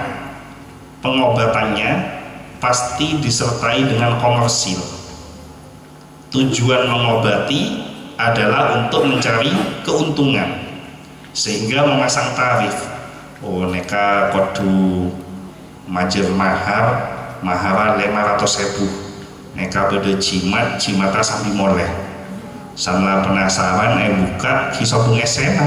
pengobatannya pasti disertai dengan komersil. Tujuan mengobati adalah untuk mencari keuntungan, sehingga memasang tarif. Oh neka kodu majer mahara 500.000 neka beda jimata sambil moleh sambil penasaran buka kisah bunga sena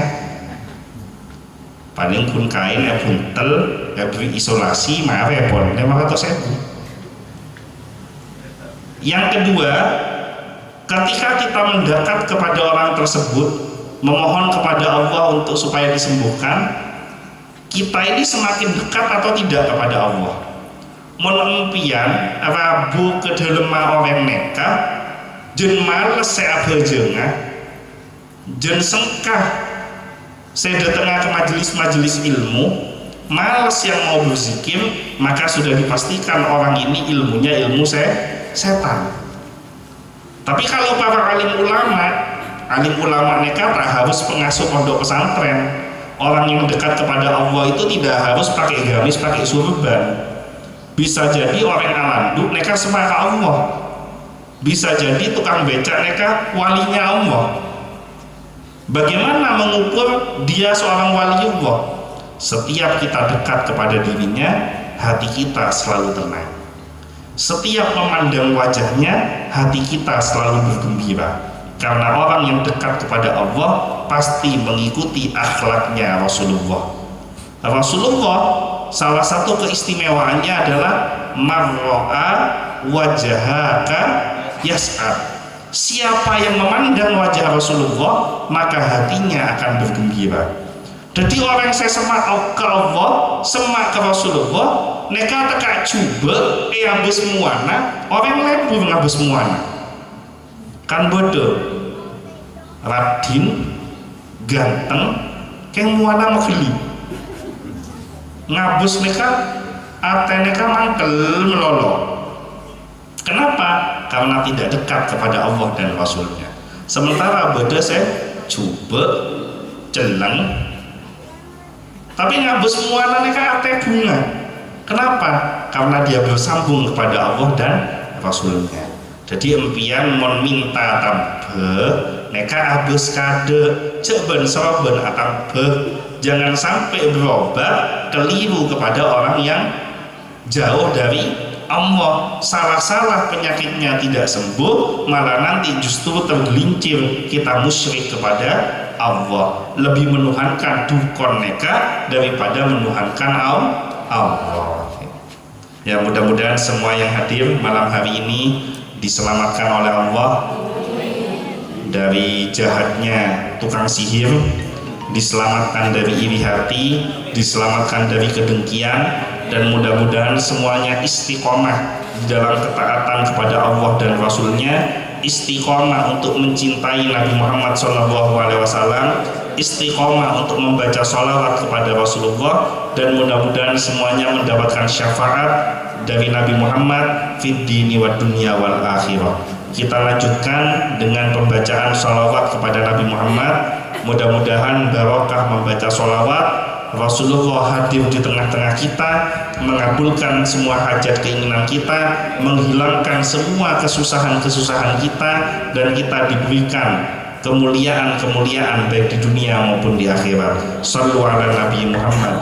paling pun kain buntel beri isolasi maaf pon 500.000. Yang kedua, ketika kita mendekat kepada orang tersebut, memohon kepada Allah untuk supaya disembuhkan, kita ini semakin dekat atau tidak kepada Allah. Menempian rabu ke dalam orang neka, jen males saya berjengah, jen sengkah saya datang ke majelis-majelis ilmu, males yang mau berzikir, maka sudah dipastikan orang ini ilmunya ilmu setan. Tapi kalau para alim ulama mereka tak harus pengasuh pondok pesantren. Orang yang dekat kepada Allah itu tidak harus pakai gamis, pakai surban. Bisa jadi orang alanduk mereka semaka Allah. Bisa jadi tukang becak mereka walinya Allah. Bagaimana mengukur dia seorang waliullah? Setiap kita dekat kepada dirinya, hati kita selalu tenang. Setiap memandang wajahnya, hati kita selalu bergembira, karena orang yang dekat kepada Allah pasti mengikuti akhlaknya Rasulullah. Rasulullah salah satu keistimewaannya adalah marro'a wajahaka yas'ad. Siapa yang memandang wajah Rasulullah, maka hatinya akan bergembira. Jadi orang yang saya semak ke Allah, semak ke Rasulullah, neka teka coba ambus muana, orang lebur ngabus muana. Kan bodoh. Radin ganteng keng muana makhli. Ngabus neka ate neka mangkel melolo. Kenapa? Karena tidak dekat kepada Allah dan Rasulnya. Sementara bodoh saya coba celeng, tapi ngabus muana neka ate bunga. Kenapa? Karena dia bersambung kepada Allah dan Rasulnya. Jadi empian mon minta tambe neka abus kade ceben soben atambe. Jangan sampai berubah keliru kepada orang yang jauh dari Allah. Salah-salah penyakitnya tidak sembuh, malah nanti justru tergelincir kita musyrik kepada Allah. Lebih menuhankan dukun neka daripada menuhankan Allah. Ya, mudah-mudahan semua yang hadir malam hari ini diselamatkan oleh Allah dari jahatnya tukang sihir, diselamatkan dari iri hati, diselamatkan dari kedengkian, dan mudah-mudahan semuanya istiqomah di dalam ketaatan kepada Allah dan Rasulnya, istiqomah untuk mencintai Nabi Muhammad SAW, istiqomah untuk membaca sholawat kepada Rasulullah, dan mudah-mudahan semuanya mendapatkan syafaat dari Nabi Muhammad fid dini wa dunya wal akhirah. Kita lanjutkan dengan pembacaan sholawat kepada Nabi Muhammad. Mudah-mudahan barokah membaca sholawat, Rasulullah hadir di tengah-tengah kita, mengabulkan semua hajat keinginan kita, menghilangkan semua kesusahan-kesusahan kita, dan kita diberikan kemuliaan-kemuliaan baik di dunia maupun di akhirat. Shallu ala Nabi Muhammad.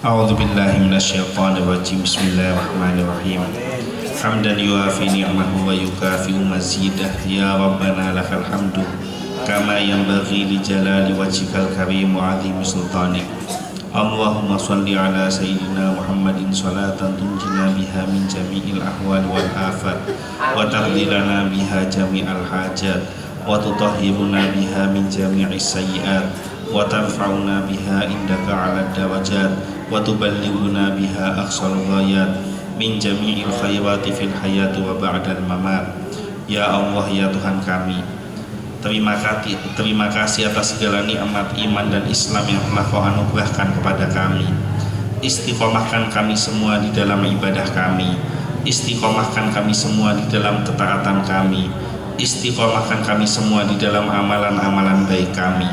A'udzu billahi minasyaitonir rajim. Bismillahirrahmanirrahim. Hamdan yuafi ni'mahu wa yukafi'u mazidah. Ya Rabbana lakal hamdu kama yanbaghi li jalali wajhikal karim wa 'azimi sultanik. Allahumma shalli ala sayyidina Muhammadin salatan tunjina biha min jami'il ahwal wal afat wa taqdilana biha jami'al hajat wa tutahhiruna biha min jami'is sayyi'at wa tarfa'una biha indaka 'ala darajat wa tuballighuna biha aqsal ghayat min jami'il khairati fil hayati wa ba'dal mamat. Ya Allah, ya Tuhan kami, terima kasih atas segala nikmat iman dan Islam yang telah Kau anugerahkan kepada kami. Istiqomahkan kami semua di dalam ibadah kami, istiqomahkan kami semua di dalam ketaatan kami, istiqomahkan kami semua di dalam amalan-amalan baik kami.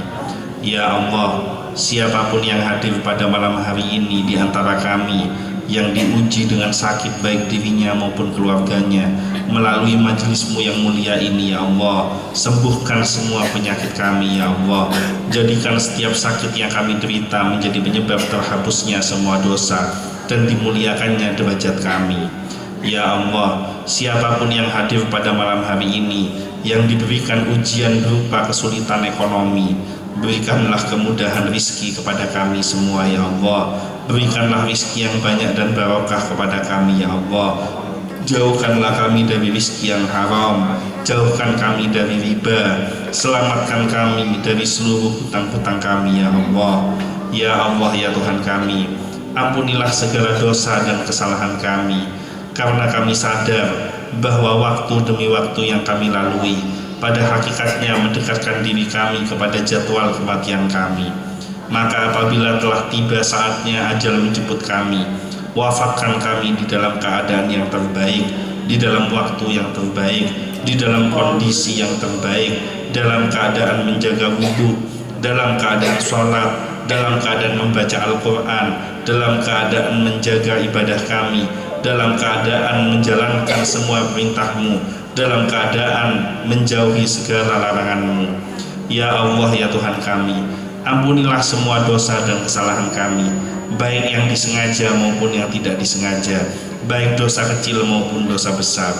Ya Allah, siapapun yang hadir pada malam hari ini di antara kami yang diuji dengan sakit baik dirinya maupun keluarganya, melalui majelismu yang mulia ini, ya Allah, sembuhkan semua penyakit kami, ya Allah. Jadikan setiap sakit yang kami derita menjadi penyebab terhapusnya semua dosa dan dimuliakannya derajat kami. Ya Allah, siapapun yang hadir pada malam hari ini yang diberikan ujian berupa kesulitan ekonomi, berikanlah kemudahan rizki kepada kami semua, ya Allah. Berikanlah rizki yang banyak dan barokah kepada kami, ya Allah. Jauhkanlah kami dari rizki yang haram, jauhkan kami dari riba, selamatkan kami dari seluruh hutang-hutang kami, ya Allah. Ya Allah, ya Tuhan kami, ampunilah segala dosa dan kesalahan kami, karena kami sadar bahwa waktu demi waktu yang kami lalui pada hakikatnya mendekatkan diri kami kepada jadwal kematian kami. Maka apabila telah tiba saatnya ajal menjemput kami, wafatkan kami di dalam keadaan yang terbaik, di dalam waktu yang terbaik, di dalam kondisi yang terbaik, dalam keadaan menjaga wudhu, dalam keadaan sholat, dalam keadaan membaca Al-Quran, dalam keadaan menjaga ibadah kami, dalam keadaan menjalankan semua perintah-Mu, dalam keadaan menjauhi segala larangan-Mu. Ya Allah, ya Tuhan kami, ampunilah semua dosa dan kesalahan kami, baik yang disengaja maupun yang tidak disengaja, baik dosa kecil maupun dosa besar.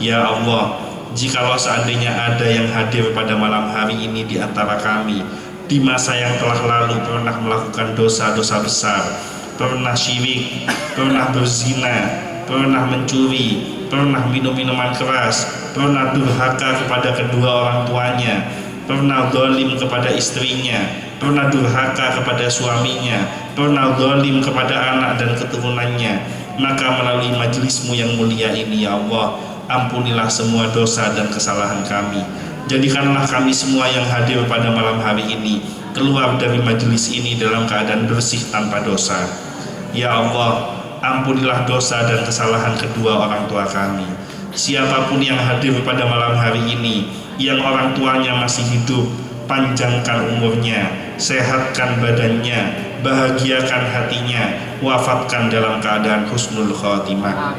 Ya Allah, jikalau seandainya ada yang hadir pada malam hari ini di antara kami di masa yang telah lalu pernah melakukan dosa-dosa besar, pernah syirik, pernah berzina, pernah mencuri, pernah minum minuman keras, pernah durhaka kepada kedua orang tuanya, pernah zalim kepada istrinya, pernah durhaka kepada suaminya, pernah zalim kepada anak dan keturunannya, maka melalui majelismu yang mulia ini, ya Allah, ampunilah semua dosa dan kesalahan kami. Jadikanlah kami semua yang hadir pada malam hari ini keluar dari majelis ini dalam keadaan bersih tanpa dosa. Ya Allah, ampunilah dosa dan kesalahan kedua orang tua kami. Siapapun yang hadir pada malam hari ini yang orang tuanya masih hidup, panjangkan umurnya, sehatkan badannya, bahagiakan hatinya, wafatkan dalam keadaan husnul khotimah.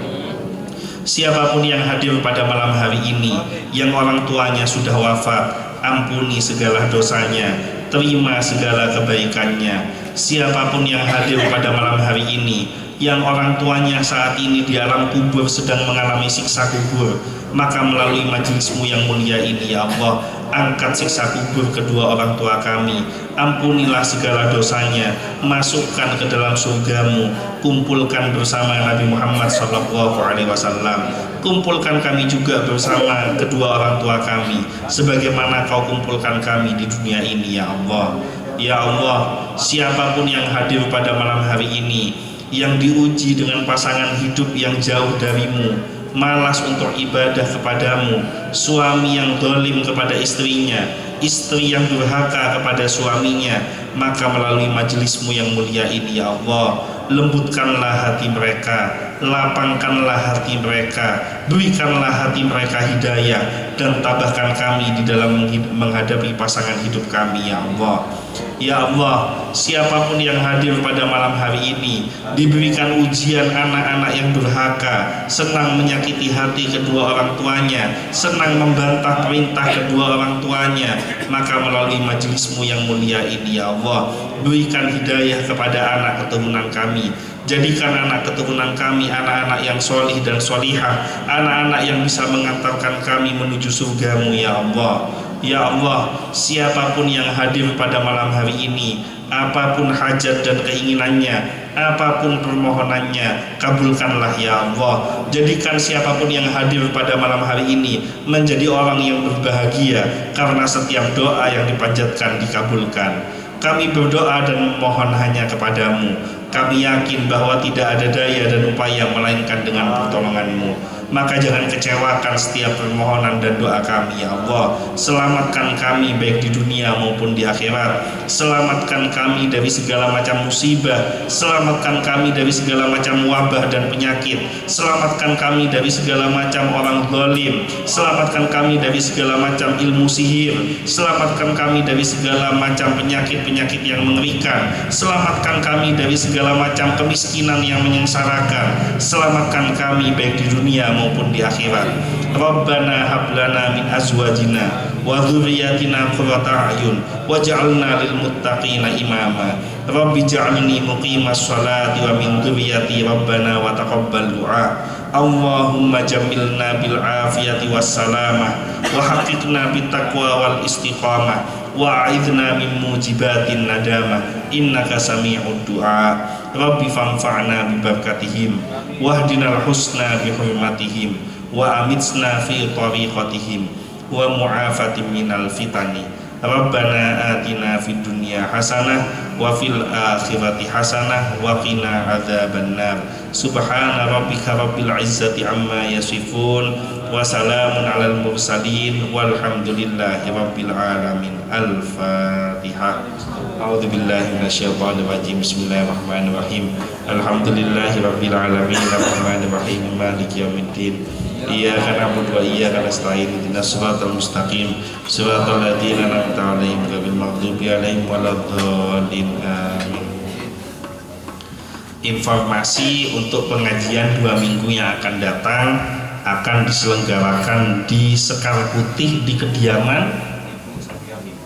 Siapapun yang hadir pada malam hari ini yang orang tuanya sudah wafat, ampuni segala dosanya, terima segala kebaikannya. Siapapun yang hadir pada malam hari ini yang orang tuanya saat ini di alam kubur sedang mengalami siksa kubur, maka melalui majelismu yang mulia ini, ya Allah, angkat siksa kubur kedua orang tua kami, ampunilah segala dosanya, masukkan ke dalam surgamu, kumpulkan bersama Nabi Muhammad SAW, kumpulkan kami juga bersama kedua orang tua kami sebagaimana Kau kumpulkan kami di dunia ini, ya Allah. Ya Allah, siapapun yang hadir pada malam hari ini yang diuji dengan pasangan hidup yang jauh darimu, malas untuk ibadah kepadamu, suami yang zalim kepada istrinya, istri yang durhaka kepada suaminya, maka melalui majelismu yang mulia ini, ya Allah, lembutkanlah hati mereka, lapangkanlah hati mereka, berikanlah hati mereka hidayah, dan tabahkan kami di dalam menghadapi pasangan hidup kami, ya Allah. Ya Allah, siapapun yang hadir pada malam hari ini diberikan ujian anak-anak yang durhaka, senang menyakiti hati kedua orang tuanya, senang membantah perintah kedua orang tuanya, maka melalui majelismu yang mulia ini, ya Allah, berikan hidayah kepada anak keturunan kami kami. Jadikan anak keturunan kami anak-anak yang solih dan solihah, anak-anak yang bisa mengantarkan kami menuju surga-Mu ya Allah. Ya Allah, siapapun yang hadir pada malam hari ini, apapun hajat dan keinginannya, apapun permohonannya, kabulkanlah ya Allah. Jadikan siapapun yang hadir pada malam hari ini menjadi orang yang berbahagia, karena setiap doa yang dipanjatkan dikabulkan. Kami berdoa dan memohon hanya kepadamu. Kami yakin bahwa tidak ada daya dan upaya melainkan dengan pertolongan-Mu. Maka jangan kecewakan setiap permohonan dan doa kami ya Allah. Selamatkan kami baik di dunia maupun di akhirat. Selamatkan kami dari segala macam musibah. Selamatkan kami dari segala macam wabah dan penyakit. Selamatkan kami dari segala macam orang zalim. Selamatkan kami dari segala macam ilmu sihir. Selamatkan kami dari segala macam penyakit-penyakit yang mengerikan. Selamatkan kami dari segala macam kemiskinan yang menyengsarakan. Selamatkan kami baik di dunia maupun di akhirat. Rabbana hablana min azwajina wa dzurriyyatina qurrata a'yun waj'alna lil muttaqina imama. Rabbi ja'alni muqimas sholati wa min dzurriyyati rabbana wa taqabbal du'a. Allahumma jamilna bil afiyati was salamah wa haqiqna bit taqwa wal istiqamah wa a'idna min mujibatin nadamah innaka sami'ud du'a. Rabbi fanfa'na bi barakatihim wahdinal husna bi hurmatihim wa amitsna fi tariqatihim wa mu'afatin minal fitani. Rabbana atina fid dunya hasanah wa fil akhirati hasanah wa qina adzabannar. Subhana rabbika rabbil izzati amma yasifun wa salamun alal mursalin walhamdulillahi rabbil alamin. Al-Fatihah. A'udzu billahi minasyaitonir rajim. Bismillahirrahmanirrahim. Alhamdulillahi rabbil alamin arrahmanir rahim maliki yaumiddin. Iyyaka na'budu wa iyyaka nasta'in ihdinas siratal mustaqim siratal ladzina an'amta 'alaihim ghairil maghdubi 'alaihim waladdallin. Amin. Informasi untuk pengajian 2 minggu yang akan datang akan diselenggarakan di Sekar Putih di kediaman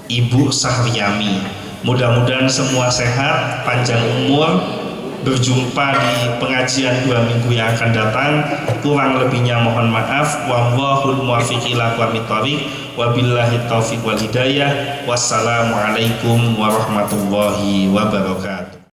Ibu Sahriami. Mudah-mudahan semua sehat, panjang umur. Berjumpa di pengajian 2 minggu yang akan datang. Kurang lebihnya mohon maaf. Wallahul muwaffiq ila aqwamit thoriq. Wabillahi taufiq wal hidayah. Wassalamualaikum warahmatullahi wabarakatuh.